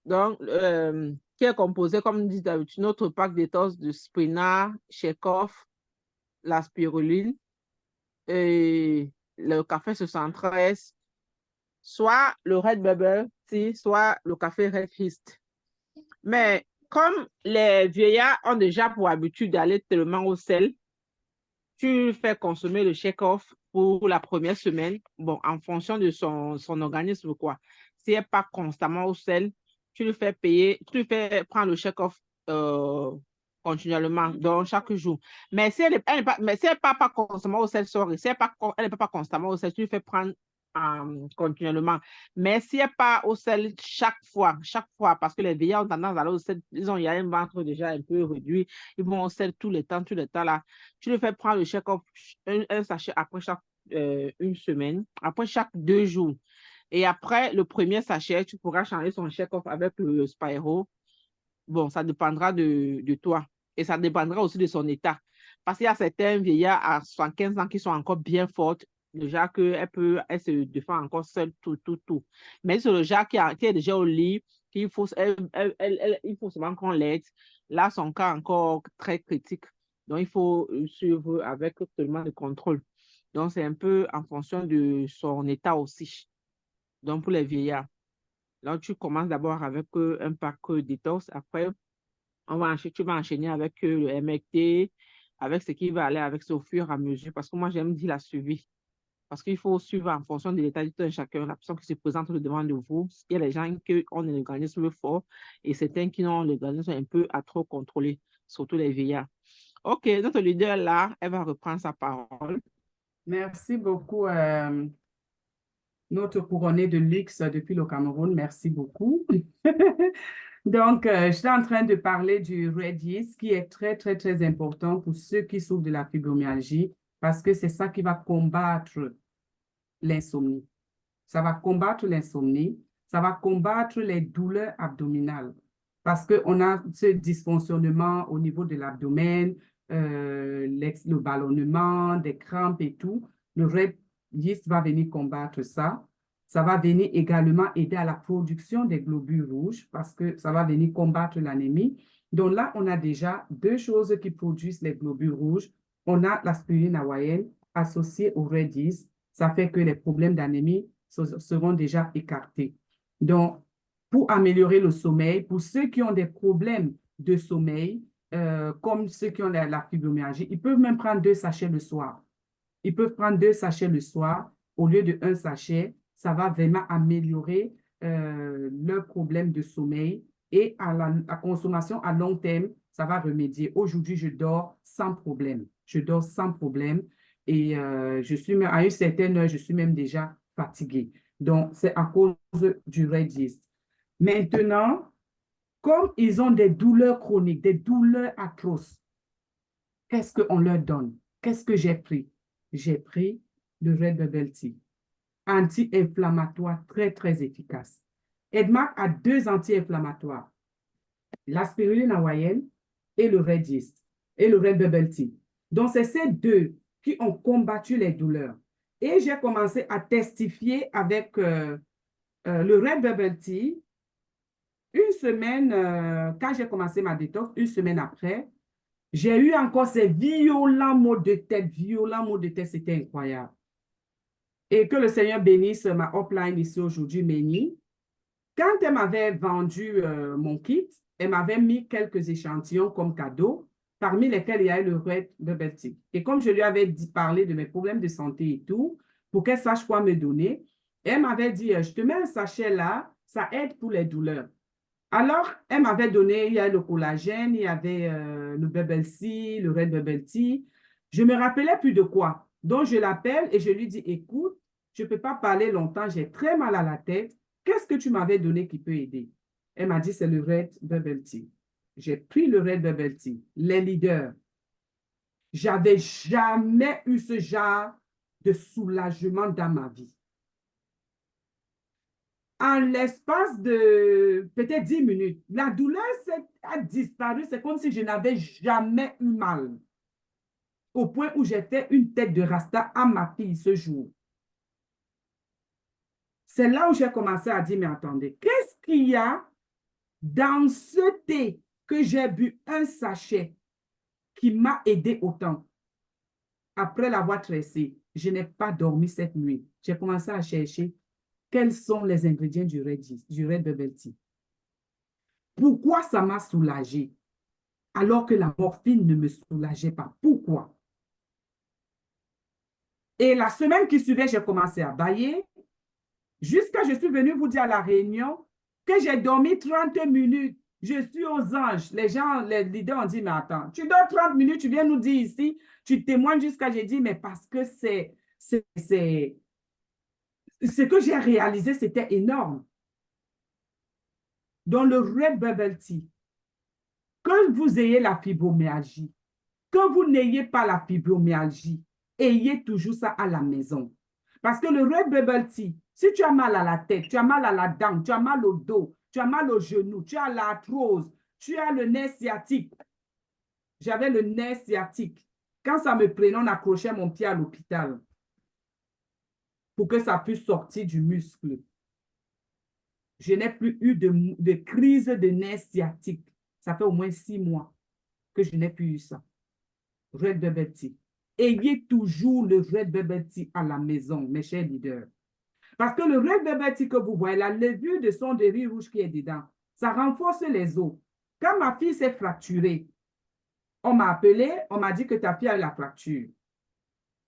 donc, qui est composé, comme dit d'habitude, notre pack détox de Spina, Chekhov, la spiruline et le café 73, soit le Red Bubble Tea, soit le café Red Hist. Mais comme les vieillards ont déjà pour habitude d'aller tellement au sel, tu fais consommer le Chekhov pour la première semaine, bon, en fonction de son organisme, quoi. Si elle n'est pas constamment au sel, tu lui fais prendre le Chekhov continuellement, donc chaque jour. Mais si elle n'est pas constamment au sel, sorry, si elle n'est pas constamment au sel, tu lui fais prendre continuellement. Mais si elle n'est pas au sel chaque fois, parce que les vieillards ont tendance à aller au sel, il y a un ventre déjà un peu réduit, ils vont au sel tout le temps là. Tu le fais prendre le Chekhov, un sachet après chaque une semaine, après chaque 2 jours. Et après le premier sachet, tu pourras changer son Chekhov avec le Spyro. Bon, ça dépendra de toi. Et ça dépendra aussi de son état. Parce qu'il y a certains vieillards à 75 ans qui sont encore bien fortes. Déjà elle se défend encore seule, tout. Mais c'est le genre qui est déjà au lit, il faut seulement qu'on l'aide. Là, son cas encore très critique. Donc, il faut suivre avec tellement de contrôle. Donc, c'est un peu en fonction de son état aussi. Donc, pour les vieillards. Là, tu commences d'abord avec un pack détox. Après, tu vas enchaîner avec le MRT, avec ce qui va aller avec ça au fur et à mesure. Parce que moi, j'aime dire la suivi. Parce qu'il faut suivre en fonction de l'état du temps de chacun, la personne qui se présente au devant de vous. Il y a des gens qui ont un organisme fort et certains qui ont l'organisme un peu à trop contrôler, surtout les vieillards. OK, notre leader là, elle va reprendre sa parole. Merci beaucoup, notre couronnée de luxe depuis le Cameroun. Merci beaucoup. Donc, j'étais en train de parler du Red Yeast qui est très, très, très important pour ceux qui souffrent de la fibromyalgie parce que c'est ça qui va combattre l'insomnie. Ça va combattre l'insomnie, ça va combattre les douleurs abdominales parce qu'on a ce dysfonctionnement au niveau de l'abdomen, le ballonnement, des crampes et tout. Le Red Yeast va venir combattre ça. Ça va venir également aider à la production des globules rouges parce que ça va venir combattre l'anémie. Donc là, on a déjà 2 choses qui produisent les globules rouges. On a l'aspirine hawaïenne associée au Red Yeast. Ça fait que les problèmes d'anémie seront déjà écartés. Donc, pour améliorer le sommeil, pour ceux qui ont des problèmes de sommeil, comme ceux qui ont la fibromyalgie, ils peuvent même prendre 2 sachets le soir. Ils peuvent prendre 2 sachets le soir au lieu de 1 sachet. Ça va vraiment améliorer leur problème de sommeil et à la consommation à long terme, ça va remédier. Aujourd'hui, je dors sans problème. Je dors sans problème et à une certaine heure, je suis même déjà fatiguée. Donc, c'est à cause du Red Yeast. Maintenant, comme ils ont des douleurs chroniques, des douleurs atroces, qu'est-ce qu'on leur donne? Qu'est-ce que j'ai pris? J'ai pris le Red Bubble Tea, anti-inflammatoire très, très efficace. Edmark a 2 anti-inflammatoires, la spiruline hawaïenne et le Red Yeast et le Red Bubble Tea. Donc, c'est ces 2 qui ont combattu les douleurs. Et j'ai commencé à testifier avec le Red Bubble Tea. Une semaine, quand j'ai commencé ma détox, une semaine après, j'ai eu encore ces violents maux de tête, c'était incroyable. Et que le Seigneur bénisse ma upline ici aujourd'hui, Méni. Quand elle m'avait vendu mon kit, elle m'avait mis quelques échantillons comme cadeau, parmi lesquels il y a le Red Bubble Tea. Et comme je lui avais parlé de mes problèmes de santé et tout, pour qu'elle sache quoi me donner, elle m'avait dit, je te mets un sachet là, ça aide pour les douleurs. Alors, elle m'avait donné, il y a le collagène, il y avait le Bubble Tea, le Red Bubble Tea. Je ne me rappelais plus de quoi. Donc, je l'appelle et je lui dis, écoute, je ne peux pas parler longtemps, j'ai très mal à la tête. Qu'est-ce que tu m'avais donné qui peut aider? Elle m'a dit, c'est le Red Bubble Tea. J'ai pris le Red Bubble Tea, les leaders. J'avais jamais eu ce genre de soulagement dans ma vie. En l'espace de peut-être 10 minutes, la douleur a disparu. C'est comme si je n'avais jamais eu mal. Au point où j'ai fait une tête de rasta à ma fille ce jour. C'est là où j'ai commencé à dire, mais attendez, qu'est-ce qu'il y a dans ce thé que j'ai bu un sachet qui m'a aidé autant? Après l'avoir tressé, je n'ai pas dormi cette nuit. J'ai commencé à chercher quels sont les ingrédients du Red Bubble Tea. Pourquoi ça m'a soulagée alors que la morphine ne me soulageait pas? Pourquoi? Et la semaine qui suivait, j'ai commencé à bailler jusqu'à je suis venue vous dire à la réunion que j'ai dormi 30 minutes. Je suis aux anges. Les gens, les leaders ont dit, mais attends, tu dors 30 minutes, tu viens nous dire ici, tu témoignes jusqu'à j'ai dit, mais parce que ce que j'ai réalisé, c'était énorme. Dans le Red Bubble Tea, que vous ayez la fibromyalgie, que vous n'ayez pas la fibromyalgie, ayez toujours ça à la maison. Parce que le Red Bubble Tea, si tu as mal à la tête, tu as mal à la dent, tu as mal au dos, tu as mal au genou, tu as l'arthrose, tu as le nerf sciatique. J'avais le nerf sciatique. Quand ça me prenait, on accrochait mon pied à l'hôpital pour que ça puisse sortir du muscle. Je n'ai plus eu de crise de nerf sciatique. Ça fait au moins 6 mois que je n'ai plus eu ça. Red Bubble Tea. Ayez toujours le Red Bubble Tea à la maison, mes chers leaders. Parce que le Red Bubble Tea que vous voyez, la levure de son de riz rouge qui est dedans, ça renforce les os. Quand ma fille s'est fracturée, on m'a appelé, on m'a dit que ta fille a eu la fracture.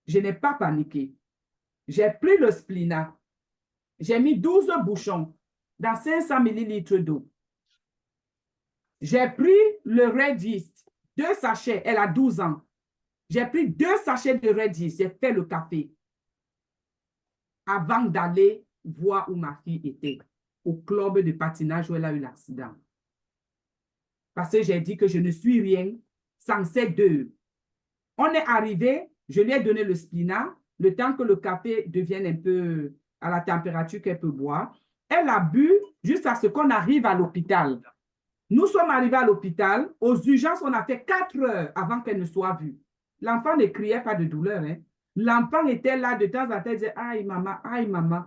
Je n'ai pas paniqué. J'ai pris le Splina. J'ai mis 12 bouchons dans 500 ml d'eau. J'ai pris le Red Yeast, 2 sachets, elle a 12 ans. J'ai pris 2 sachets de Red Yeast, j'ai fait le café avant d'aller voir où ma fille était, au club de patinage où elle a eu l'accident. Parce que j'ai dit que je ne suis rien sans ces 2. On est arrivé, je lui ai donné le Splina, le temps que le café devienne un peu à la température qu'elle peut boire. Elle a bu jusqu'à ce qu'on arrive à l'hôpital. Nous sommes arrivés à l'hôpital. Aux urgences, on a fait 4 heures avant qu'elle ne soit vue. L'enfant ne criait pas de douleur. Hein. L'enfant était là de temps en temps, disait « Aïe, maman, aïe, maman ».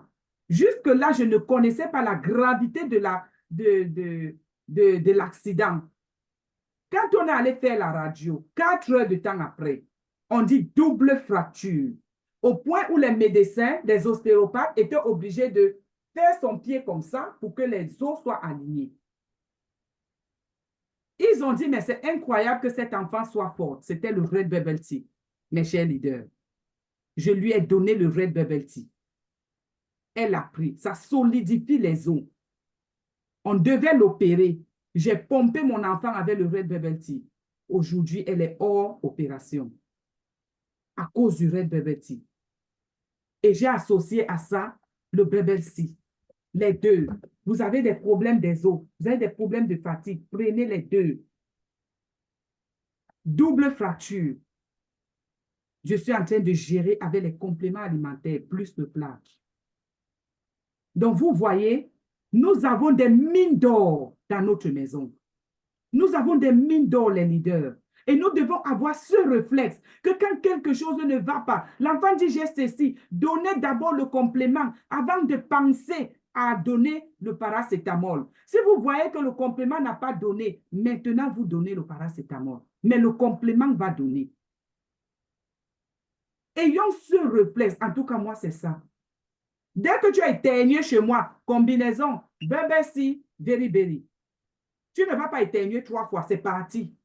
Jusque-là, je ne connaissais pas la gravité de l'accident. Quand on est allé faire la radio, 4 heures de temps après, on dit double fracture. Au point où les médecins, les ostéopathes étaient obligés de faire son pied comme ça pour que les os soient alignés. Ils ont dit, mais c'est incroyable que cet enfant soit fort. C'était le Red Bubble Tea, mes chers leaders. Je lui ai donné le Red Bubble Tea. Elle a pris. Ça solidifie les os. On devait l'opérer. J'ai pompé mon enfant avec le Red Bubble Tea. Aujourd'hui, elle est hors opération à cause du Red Bubble Tea. Et j'ai associé à ça le Bubble Tea. Les 2. Vous avez des problèmes des os, vous avez des problèmes de fatigue, prenez les 2. Double fracture. Je suis en train de gérer avec les compléments alimentaires, plus le plat. Donc, vous voyez, Nous avons des mines d'or dans notre maison. Nous avons des mines d'or, les leaders. Et nous devons avoir ce réflexe que quand quelque chose ne va pas, l'enfant dit j'ai ceci, donnez d'abord le complément avant de penser à donner le paracétamol. Si vous voyez que le complément n'a pas donné, maintenant vous donnez le paracétamol. Mais le complément va donner. Ayons ce réflexe. En tout cas, moi, c'est ça. Dès que tu as éternué chez moi, combinaison, bébé si, very, very. Tu ne vas pas éternuer 3 fois, c'est parti.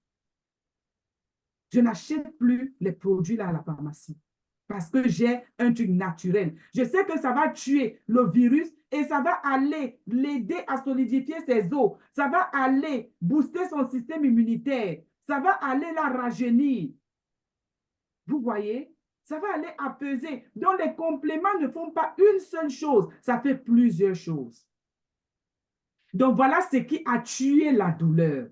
Je n'achète plus les produits là à la pharmacie parce que j'ai un truc naturel. Je sais que ça va tuer le virus et ça va aller l'aider à solidifier ses os. Ça va aller booster son système immunitaire. Ça va aller la rajeunir. Vous voyez? Ça va aller apaiser. Donc, les compléments ne font pas une seule chose. Ça fait plusieurs choses. Donc, voilà ce qui a tué la douleur.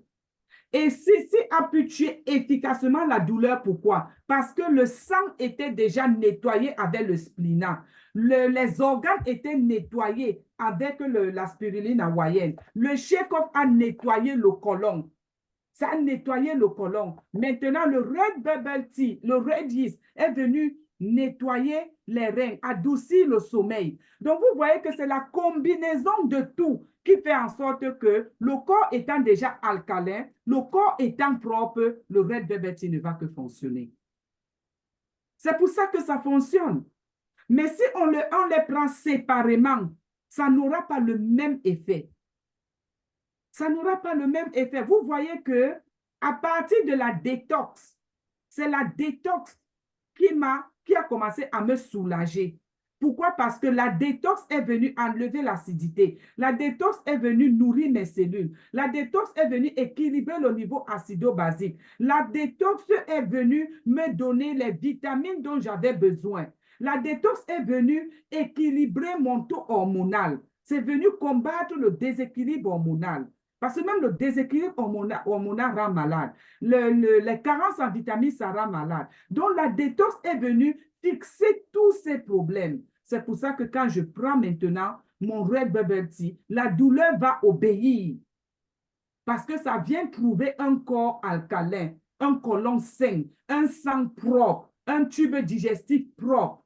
Et ceci a pu tuer efficacement la douleur. Pourquoi? Parce que le sang était déjà nettoyé avec le spléna. Les organes étaient nettoyés avec la spiruline hawaïenne. Le Chekhov a nettoyé le côlon. Ça a nettoyé le côlon. Maintenant, le Red Bubble Tea, le Red Yeast est venu nettoyer les reins, adoucir le sommeil. Donc, vous voyez que c'est la combinaison de tout qui fait en sorte que le corps étant déjà alcalin, le corps étant propre, le Red Bubble Tea ne va que fonctionner. C'est pour ça que ça fonctionne. Mais si on les prend séparément, ça n'aura pas le même effet. Ça n'aura pas le même effet. Vous voyez que à partir de la détox, c'est la détox qui a commencé à me soulager. Pourquoi? Parce que la détox est venue enlever l'acidité. La détox est venue nourrir mes cellules. La détox est venue équilibrer le niveau acido-basique. La détox est venue me donner les vitamines dont j'avais besoin. La détox est venue équilibrer mon taux hormonal. C'est venu combattre le déséquilibre hormonal. Parce que même le déséquilibre hormonal rend malade. Les carences en vitamines, ça rend malade. Donc, la détox est venue fixer tous ces problèmes. C'est pour ça que quand je prends maintenant mon Red Bubble Tea, la douleur va obéir. Parce que ça vient trouver un corps alcalin, un côlon sain, un sang propre, un tube digestif propre,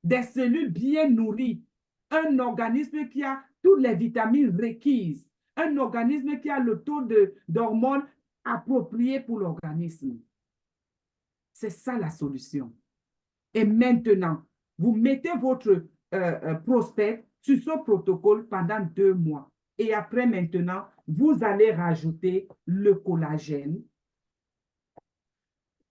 des cellules bien nourries, un organisme qui a toutes les vitamines requises, un organisme qui a le taux d'hormones approprié pour l'organisme. C'est ça la solution. Et maintenant, vous mettez votre prospect sur ce protocole pendant 2 mois. Et après, maintenant, vous allez rajouter le collagène.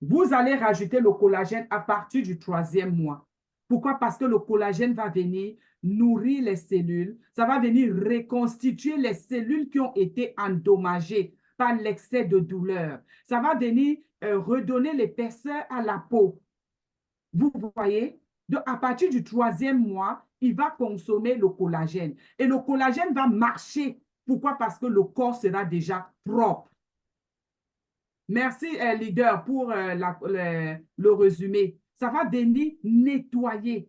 Vous allez rajouter le collagène à partir du 3e mois. Pourquoi? Parce que le collagène va venir nourrir les cellules. Ça va venir reconstituer les cellules qui ont été endommagées par l'excès de douleur. Ça va venir redonner l'épaisseur à la peau. Vous voyez? Donc, à partir du 3e mois, il va consommer le collagène. Et le collagène va marcher. Pourquoi? Parce que le corps sera déjà propre. Merci, leader, pour le résumé. Ça va venir nettoyer.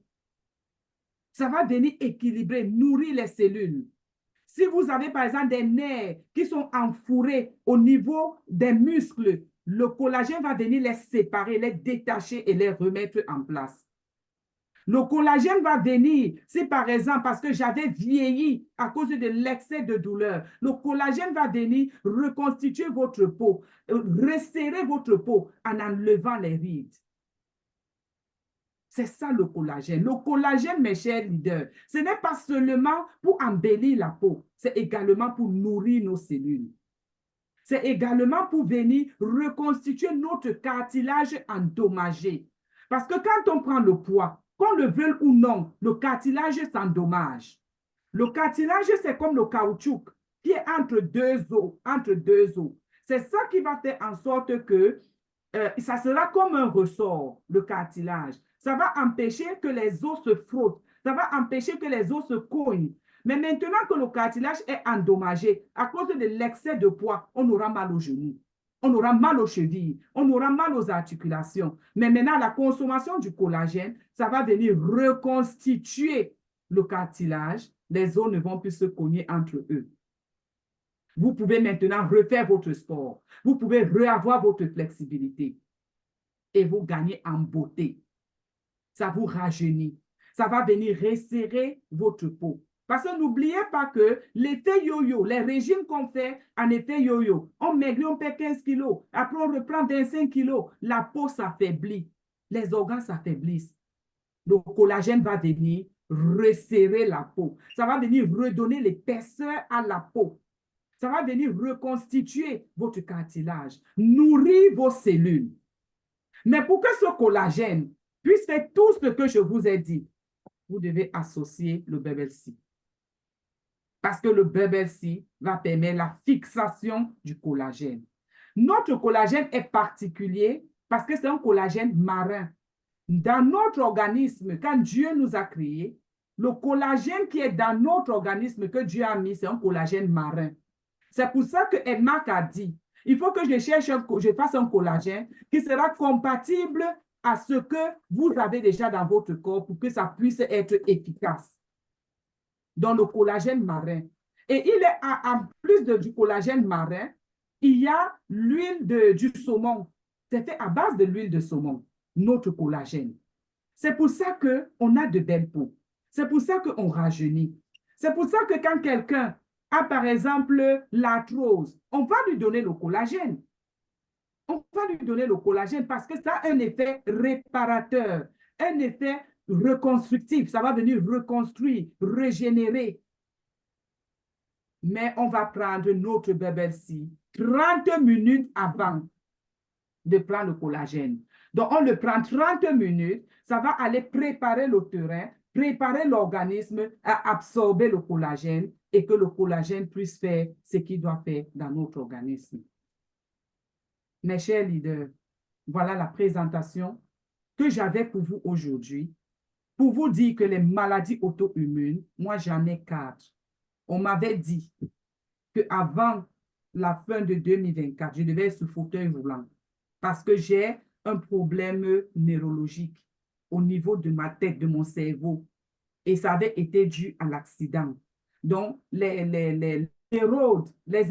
Ça va venir équilibrer, nourrir les cellules. Si vous avez, par exemple, des nerfs qui sont enfourés au niveau des muscles, le collagène va venir les séparer, les détacher et les remettre en place. Le collagène va venir, si par exemple, parce que j'avais vieilli à cause de l'excès de douleur, le collagène va venir reconstituer votre peau, resserrer votre peau en enlevant les rides. C'est ça le collagène. Le collagène, mes chers leaders, ce n'est pas seulement pour embellir la peau, c'est également pour nourrir nos cellules. C'est également pour venir reconstituer notre cartilage endommagé. Parce que quand on prend le poids, qu'on le veuille ou non, le cartilage s'endommage. Le cartilage, c'est comme le caoutchouc qui est entre deux os. C'est ça qui va faire en sorte que ça sera comme un ressort, le cartilage. Ça va empêcher que les os se frottent. Ça va empêcher que les os se cognent. Mais maintenant que le cartilage est endommagé, à cause de l'excès de poids, on aura mal aux genoux. On aura mal aux chevilles, on aura mal aux articulations. Mais maintenant, la consommation du collagène, ça va venir reconstituer le cartilage, Les os ne vont plus se cogner entre eux. Vous pouvez maintenant refaire votre sport. Vous pouvez reavoir votre flexibilité. Et vous gagnez en beauté. Ça vous rajeunit. Ça va venir resserrer votre peau. Parce que n'oubliez pas que l'effet yo-yo, les régimes qu'on fait en effet yo-yo, on maigrit, on perd 15 kilos, après on reprend 25 kilos, la peau s'affaiblit, les organes s'affaiblissent. Le collagène va venir resserrer la peau. Ça va venir redonner l'épaisseur à la peau. Ça va venir reconstituer votre cartilage, nourrir vos cellules. Mais pour que ce collagène puisse faire tout ce que je vous ai dit, vous devez associer le BBLC. Parce que le BBLC va permettre la fixation du collagène. Notre collagène est particulier parce que c'est un collagène marin. Dans notre organisme, quand Dieu nous a créés, le collagène qui est dans notre organisme que Dieu a mis, c'est un collagène marin. C'est pour ça que Edmark a dit, il faut que je fasse un collagène qui sera compatible à ce que vous avez déjà dans votre corps pour que ça puisse être efficace. Dans le collagène marin. Et il est, en plus du collagène marin, il y a l'huile du saumon. C'est fait à base de l'huile de saumon, notre collagène. C'est pour ça qu'on a de belles peaux. C'est pour ça qu'on rajeunit. C'est pour ça que quand quelqu'un a, par exemple, l'arthrose, on va lui donner le collagène. On va lui donner le collagène parce que ça a un effet réparateur, un effet reconstructif. Ça va venir reconstruire, régénérer. Mais on va prendre notre BBLC 30 minutes avant de prendre le collagène. Donc, on le prend 30 minutes. Ça va aller préparer le terrain, préparer l'organisme à absorber le collagène et que le collagène puisse faire ce qu'il doit faire dans notre organisme. Mes chers leaders, voilà la présentation que j'avais pour vous aujourd'hui, pour vous dire que les maladies auto-immunes, moi j'en ai 4. On m'avait dit qu'avant la fin de 2024, je devais être sous fauteuil roulant parce que j'ai un problème neurologique au niveau de ma tête, de mon cerveau. Et ça avait été dû à l'accident. Donc, les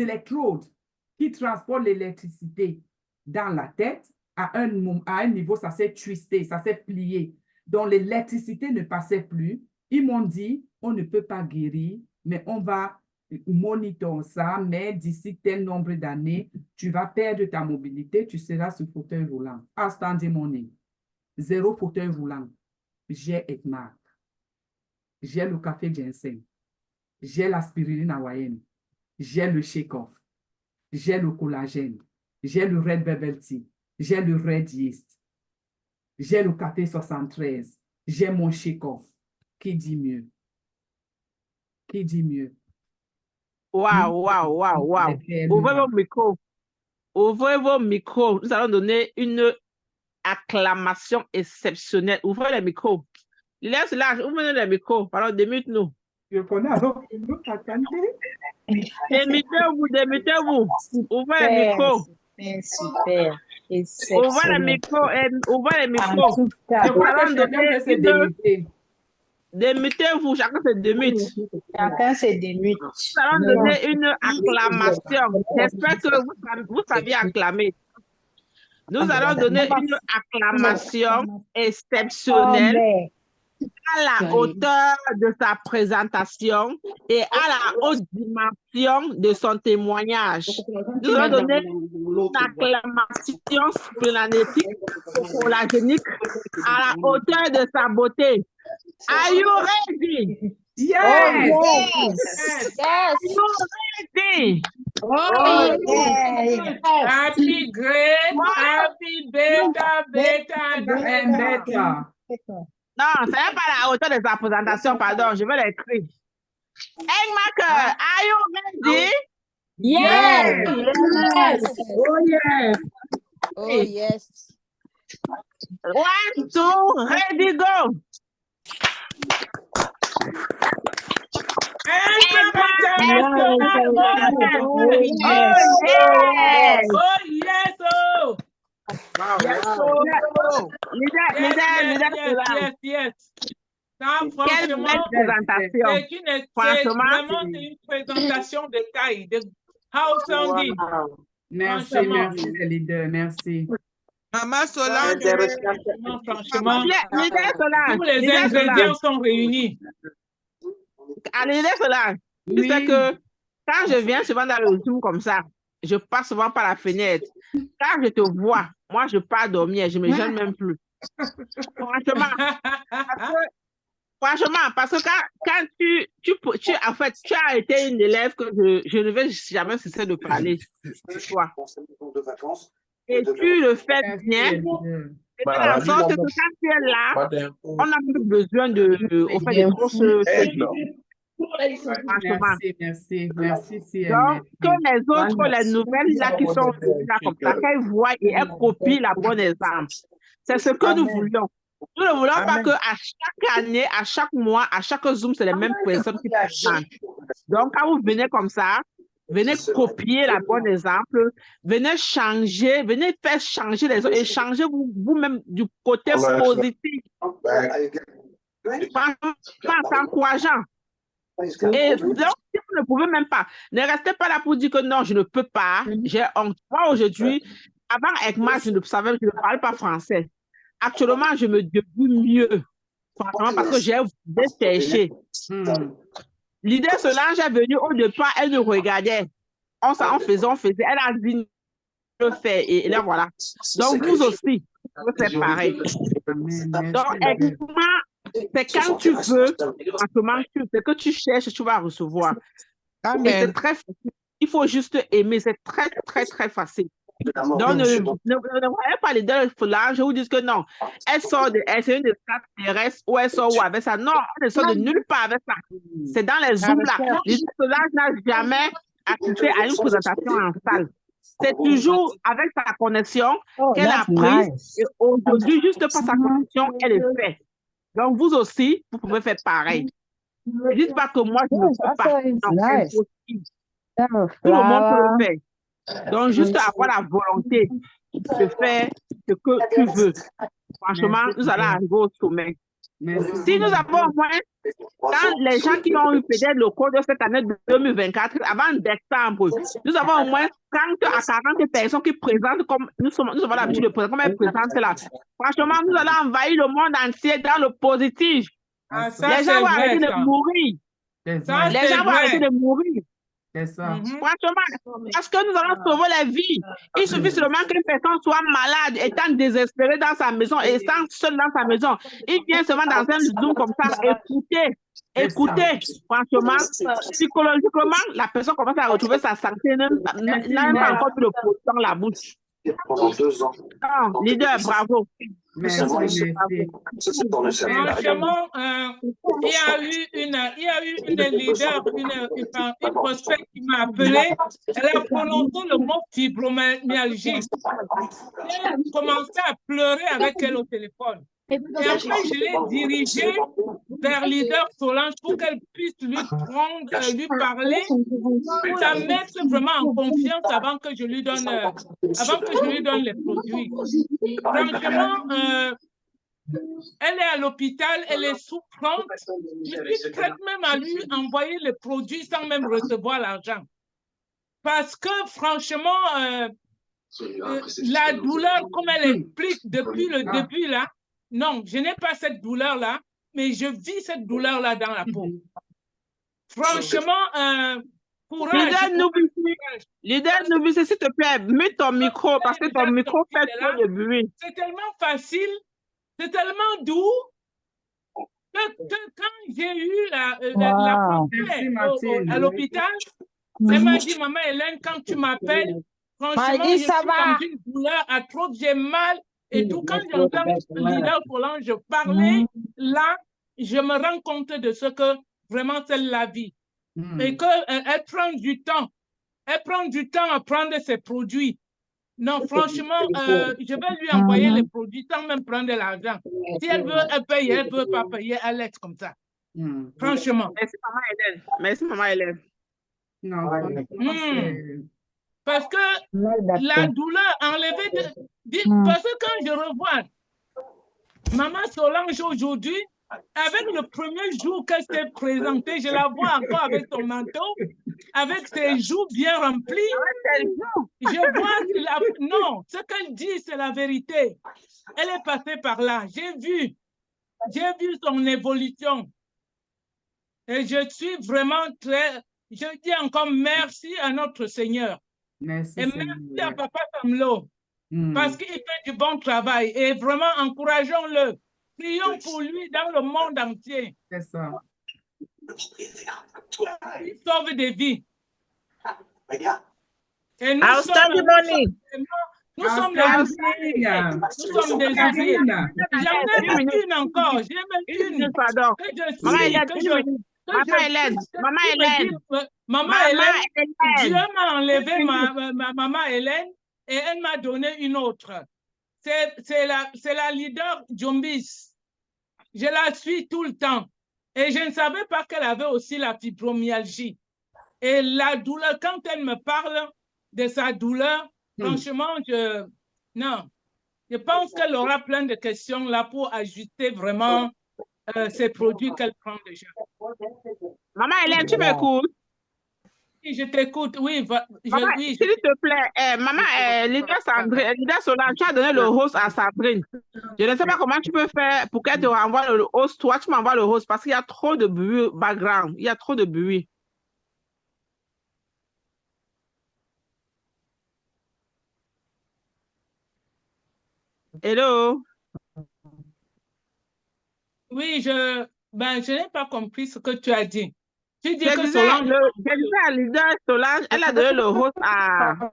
électrodes qui transportent l'électricité dans la tête, à un niveau, ça s'est twisté, ça s'est plié. Donc, l'électricité ne passait plus. Ils m'ont dit, on ne peut pas guérir, mais on va monitorer ça, mais d'ici tel nombre d'années, tu vas perdre ta mobilité, tu seras sur fauteuil roulant. Instant morning. 0 fauteuil roulant. J'ai Edmark. J'ai le café ginseng. J'ai la spiruline hawaïenne. J'ai le shake-off. J'ai le collagène. J'ai le red bubble tea. J'ai le red yeast. J'ai le café 73. J'ai mon shake-off. Qui dit mieux? Qui dit mieux? Waouh, waouh, waouh, waouh. Ouvrez vos micros. Ouvrez vos micros. Nous allons donner une acclamation exceptionnelle. Ouvrez les micros. Laisse large. Ouvrez les micros. Pardon, démute-nous. Je connais alors. Démutez-vous, démutez-vous. Ouvrez les micros. Super. Ouvrez les micros. Ouvrez les micros. Je crois que chacun peut se démuter. Démutez-vous, chacun se démute. Chacun se démute. Nous allons donner une acclamation. J'espère que vous saviez acclamer. Nous allons donner une acclamation exceptionnelle à la hauteur de sa présentation et à la haute dimension de son témoignage. Nous allons donner une acclamation splénétique collagénique à la hauteur de sa beauté. Are you ready? Yes! Oh, yes! Are you ready? Oh, yes! Happy great, happy better And better. Non, ce n'est pas la hauteur de sa présentation, pardon, je vais l'écrire. Edmark, are you ready? Yes! Yes! Oh, yes! Oh, yes! 1, 2, ready, go! Yes. Quelle belle présentation. Franchement, vraiment une présentation de taille, de Hausangi. Wow. Merci, merci, les leaders, merci. Maman Solange, franchement, Leader Solange, tous les ingrédients sont réunis. Leader Solange, tu sais que quand je viens souvent dans le Zoom comme ça, je passe souvent par la fenêtre. Quand je te vois, moi, je pars dormir, je ne me gêne même plus. Franchement, parce que quand en fait, tu as été une élève que je ne vais jamais cesser de parler de toi. Et tu le fais bien. Et en sorte que quand tu es là, on n'a plus besoin de trop se... Merci. Donc, que les autres, les nouvelles là qui sont là comme ça, qu'elles voient et elles copient la bonne exemple. C'est ce que nous voulions. Nous ne voulons pas qu'à chaque année, à chaque mois, à chaque Zoom, c'est les mêmes personnes qui présentent. Donc, quand vous venez comme ça, venez copier la bonne exemple, venez changer, venez faire changer les autres et changer vous-même du côté positif. Franchement, c'est encourageant. Et donc, si vous ne pouvez même pas, ne restez pas là pour dire que non, je ne peux pas. J'ai honte. Moi, aujourd'hui, avant ECMA, je ne parlais pas français. Actuellement, je me débrouille mieux. Franchement, parce que j'ai cherché. L'idée Solange est venue au départ, elle nous regardait. On faisait. Elle a dit le faire. Et là, voilà. Donc, vous aussi, vous faites pareil. Donc, ECMA, c'est quand tu veux, franchement, c'est que tu cherches, tu vas recevoir. Et c'est très facile. Il faut juste aimer. C'est très, très, très facile. Donc, ne voyez pas les deux Solange, je vous dis que non. Elle c'est une extraterrestre ou elle sort où avec ça. Non, elle ne sort de nulle part avec ça. C'est dans les Zooms là. Les Solange n'a jamais assisté à une présentation en salle. C'est toujours avec sa connexion qu'elle a prise. Et aujourd'hui, juste par sa connexion, elle est faite. Donc, vous aussi, vous pouvez faire pareil. Ne dites pas que moi, je ne peux pas. Non, c'est impossible. Tout le monde peut le faire. Donc, juste avoir la volonté de faire ce que tu veux. Franchement, nous allons arriver au sommet. Si nous avons au moins, quand les gens qui ont eu peut-être le cours de cette année 2024, avant décembre, nous avons au moins 30 à 40 personnes qui présentent comme nous avons l'habitude de présenter, comme elles présentent là. Franchement, nous allons envahir le monde entier dans le positif. Les gens vont arrêter de mourir. Les gens vont arrêter de mourir. C'est ça. Franchement, parce que nous allons sauver la vie. Il suffit seulement qu'une personne soit malade, étant désespérée dans sa maison et étant seule dans sa maison. Il vient seulement dans un Zoom comme ça, écoutez. Franchement, psychologiquement, la personne commence à retrouver sa santé, n'a même pas encore le produit dans la bouche. Pendant 2 ans. Non, leader, bravo. Merci. Franchement, il y a eu une leader, une prospect qui m'a appelé. Elle a prononcé le mot fibromyalgie. Elle a commencé à pleurer avec elle au téléphone. Et après, je l'ai dirigée vers leader Solange pour qu'elle puisse lui parler, pour la mettre vraiment en confiance avant que je lui donne les produits. Franchement, elle est à l'hôpital, elle est souffrante. Je suis prête même à lui envoyer les produits sans même recevoir l'argent. Parce que franchement, la douleur, comme elle explique depuis le début là, non, je n'ai pas cette douleur-là, mais je vis cette douleur-là dans la peau. Franchement, courage. Leader, n'oublie, s'il te plaît, mets ton micro, parce que ton micro fait trop de bruit. C'est tellement facile, c'est tellement doux, que quand j'ai eu la à l'hôpital, elle m'a dit, maman Hélène, quand tu m'appelles, franchement, je suis dans une douleur atroce, j'ai mal. Et tout, quand j'entends le leader Solange parler, là, je me rends compte de ce que vraiment c'est la vie. Et qu'elle prend du temps. Elle prend du temps à prendre ses produits. Non, franchement, je vais lui envoyer les produits sans même prendre de l'argent. Si elle veut, elle paye. Elle ne veut pas payer, elle laisse comme ça. Franchement. Merci, Maman Hélène. Merci, Maman Hélène. Non, parce que la douleur enlevée parce que quand je revois Maman Solange aujourd'hui, avec le premier jour qu'elle s'est présentée, je la vois encore avec son manteau, avec ses joues bien remplies. Je vois non, ce qu'elle dit, c'est la vérité. Elle est passée par là. J'ai vu son évolution. Et je suis vraiment je dis encore merci à notre Seigneur. Merci, et Seigneur. merci à Papa Samlo, parce qu'il fait du bon travail. Et vraiment, encourageons-le. Prions pour lui dans le monde entier. C'est ça. Il sauve des vies. Et nous sommes des oubliés. J'en ai une encore. J'ai même une. Maman Hélène, Dieu m'a enlevé ma maman Hélène et elle m'a donné une autre. C'est la leader Djombis. Je la suis tout le temps. Et je ne savais pas qu'elle avait aussi la fibromyalgie. Et la douleur, quand elle me parle de sa douleur, franchement, je pense qu'elle aura plein de questions là pour ajuster vraiment ces produits qu'elle prend déjà. Maman Hélène, tu m'écoutes? Oui, je t'écoute, oui. S'il te plaît, maman, leader Solange, tu as donné le host à Sandrine. Je ne sais pas comment tu peux faire pour qu'elle te renvoie le host. Toi, tu m'envoies le host parce qu'il y a trop de bruit au background. Il y a trop de bruit. Hello? Oui, je n'ai pas compris ce que tu as dit. Tu dis que Solange... Je disais à leader Solange, elle a donné le host à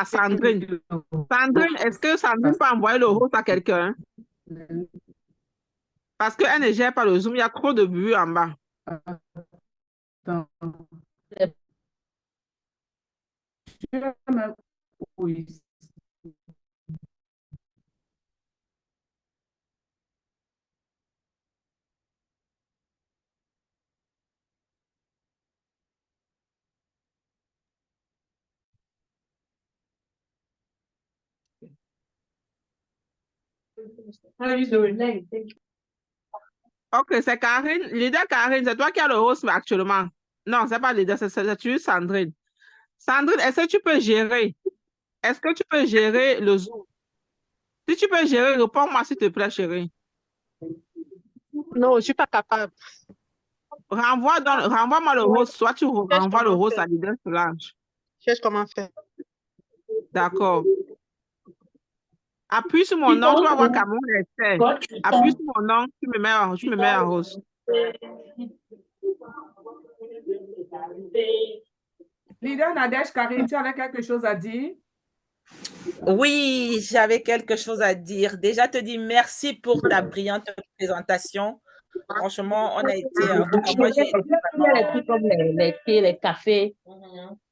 Sandrine. Sandrine, est-ce que Sandrine peut envoyer le host à quelqu'un? Parce qu'elle ne gère pas le Zoom, il y a trop de bruit en bas. Oui. Ok, c'est Karine. Leader Karine, c'est toi qui as le host actuellement. Non, c'est pas leader, c'est juste Sandrine. Sandrine, est-ce que tu peux gérer? Est-ce que tu peux gérer le Zoom? Si tu peux gérer, réponds-moi s'il te plaît, chérie. Non, je ne suis pas capable. Renvoie-moi le host, soit tu renvoies le host à leader Solange. Cherche comment faire. D'accord. Appuie sur mon nom, tu vas voir Cameroun Esther. Appuie sur mon nom, tu me mets en host. Leader Nadège Karine, tu avais quelque chose à dire? Oui, j'avais quelque chose à dire. Déjà, te dire merci pour ta brillante présentation. Franchement, on a été... En tout cas, moi, j'ai été vraiment... Les trucs comme les thés, les cafés.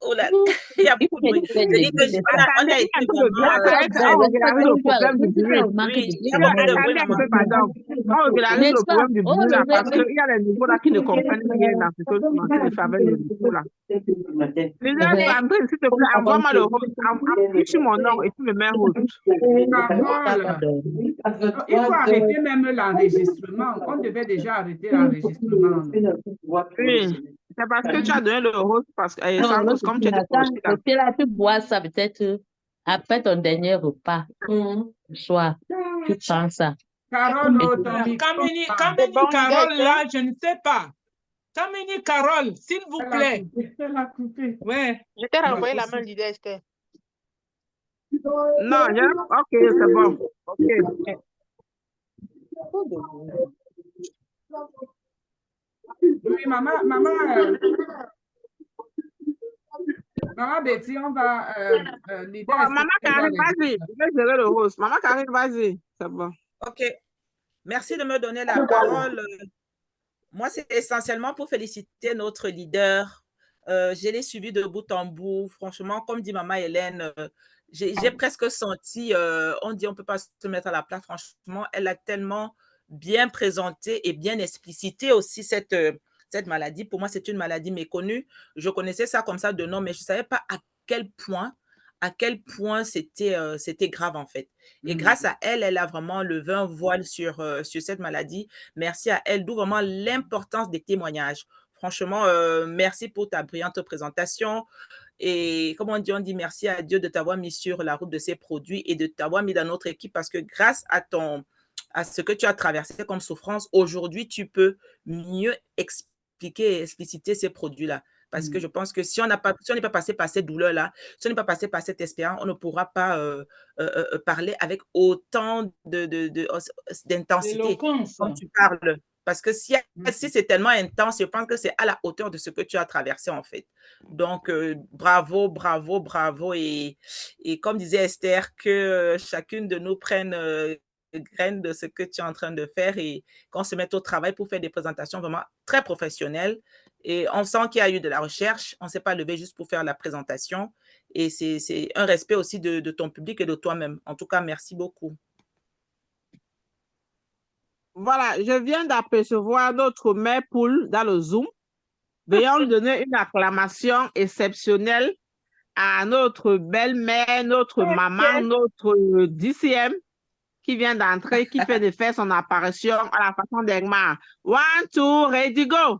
Oh là, il y a beaucoup de bruit. Je dis que on a été vraiment... On régularise le problème du bruit. Oui, il y a beaucoup de bruit. On régularise le problème du bruit là, parce qu'il y a les niveaux là qui ne comprennent rien dans ce que tu commences de faire avec le niveau là. Déjà, Sandrine, s'il te plaît, envoie-moi le host. Appuie sur mon nom et tu me mets en host. Il faut arrêter même l'enregistrement. On devait déjà arrêter l'enregistrement. Oui, c'est parce que tu as donné le host, parce que comme tu es de là, tu bois ça peut-être après ton dernier repas. Le soir, tu prends ça. Carole, Kamini Carole, là, je ne sais pas. Kamini Carole, s'il vous plaît. Ouais. Je t'ai renvoyé la main du Esther. Non, ok, c'est bon. Ok. Oui, maman Betty, on va... Maman Karine, vas-y. Je vais gérer le host. Maman Karine, vas-y. C'est bon. Ok. Merci de me donner la parole. Moi, c'est essentiellement pour féliciter notre leader. Je l'ai suivi de bout en bout. Franchement, comme dit maman Hélène, j'ai presque senti, on dit on ne peut pas se mettre à la place. Franchement, elle a tellement bien présenté et bien explicité aussi cette maladie. Pour moi, c'est une maladie méconnue. Je connaissais ça comme ça de nom, mais je ne savais pas à quel point à quel point c'était grave en fait. Et grâce à elle, elle a vraiment levé un voile sur cette maladie. Merci à elle, d'où vraiment l'importance des témoignages. Franchement, merci pour ta brillante présentation. Et comme on dit merci à Dieu de t'avoir mis sur la route de ces produits et de t'avoir mis dans notre équipe parce que grâce à ce que tu as traversé comme souffrance, aujourd'hui, tu peux mieux expliquer et expliciter ces produits-là. Parce que je pense que si on n'est pas passé par cette douleur-là, si on n'est pas passé par cette expérience, on ne pourra pas parler avec autant d'intensité quand tu parles. Parce que si c'est tellement intense, je pense que c'est à la hauteur de ce que tu as traversé, en fait. Donc, bravo, bravo, bravo. Et comme disait Esther, que chacune de nous prenne graine de ce que tu es en train de faire et qu'on se mette au travail pour faire des présentations vraiment très professionnelles. Et on sent qu'il y a eu de la recherche. On ne s'est pas levé juste pour faire la présentation. Et c'est un respect aussi de ton public et de toi-même. En tout cas, merci beaucoup. Voilà, je viens d'apercevoir notre mère Poule dans le Zoom. Veuillons lui donner une acclamation exceptionnelle à notre belle-mère, notre maman, notre DCM qui vient d'entrer, qui fait de faire son apparition à la façon d'Egmar. 1, 2, ready, go!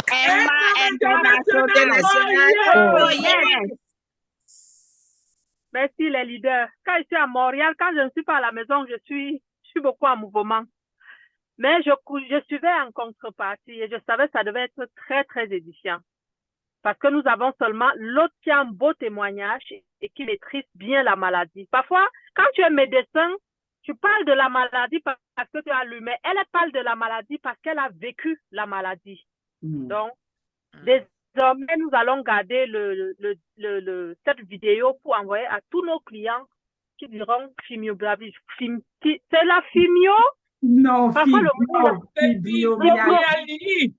Egmar International! Oh, yes! Merci les leaders. Quand je suis à Montréal, quand je ne suis pas à la maison, je suis beaucoup en mouvement. Mais je suivais en contrepartie et je savais que ça devait être très, très édifiant. Parce que nous avons seulement l'autre qui a un beau témoignage et qui maîtrise bien la maladie. Parfois, quand tu es médecin, tu parles de la maladie parce que tu as lu, mais elle parle de la maladie parce qu'elle a vécu la maladie. Donc, désormais, nous allons garder cette vidéo pour envoyer à tous nos clients qui diront fibromyalgie. C'est la fimio? Non, parfois fibromyalgie.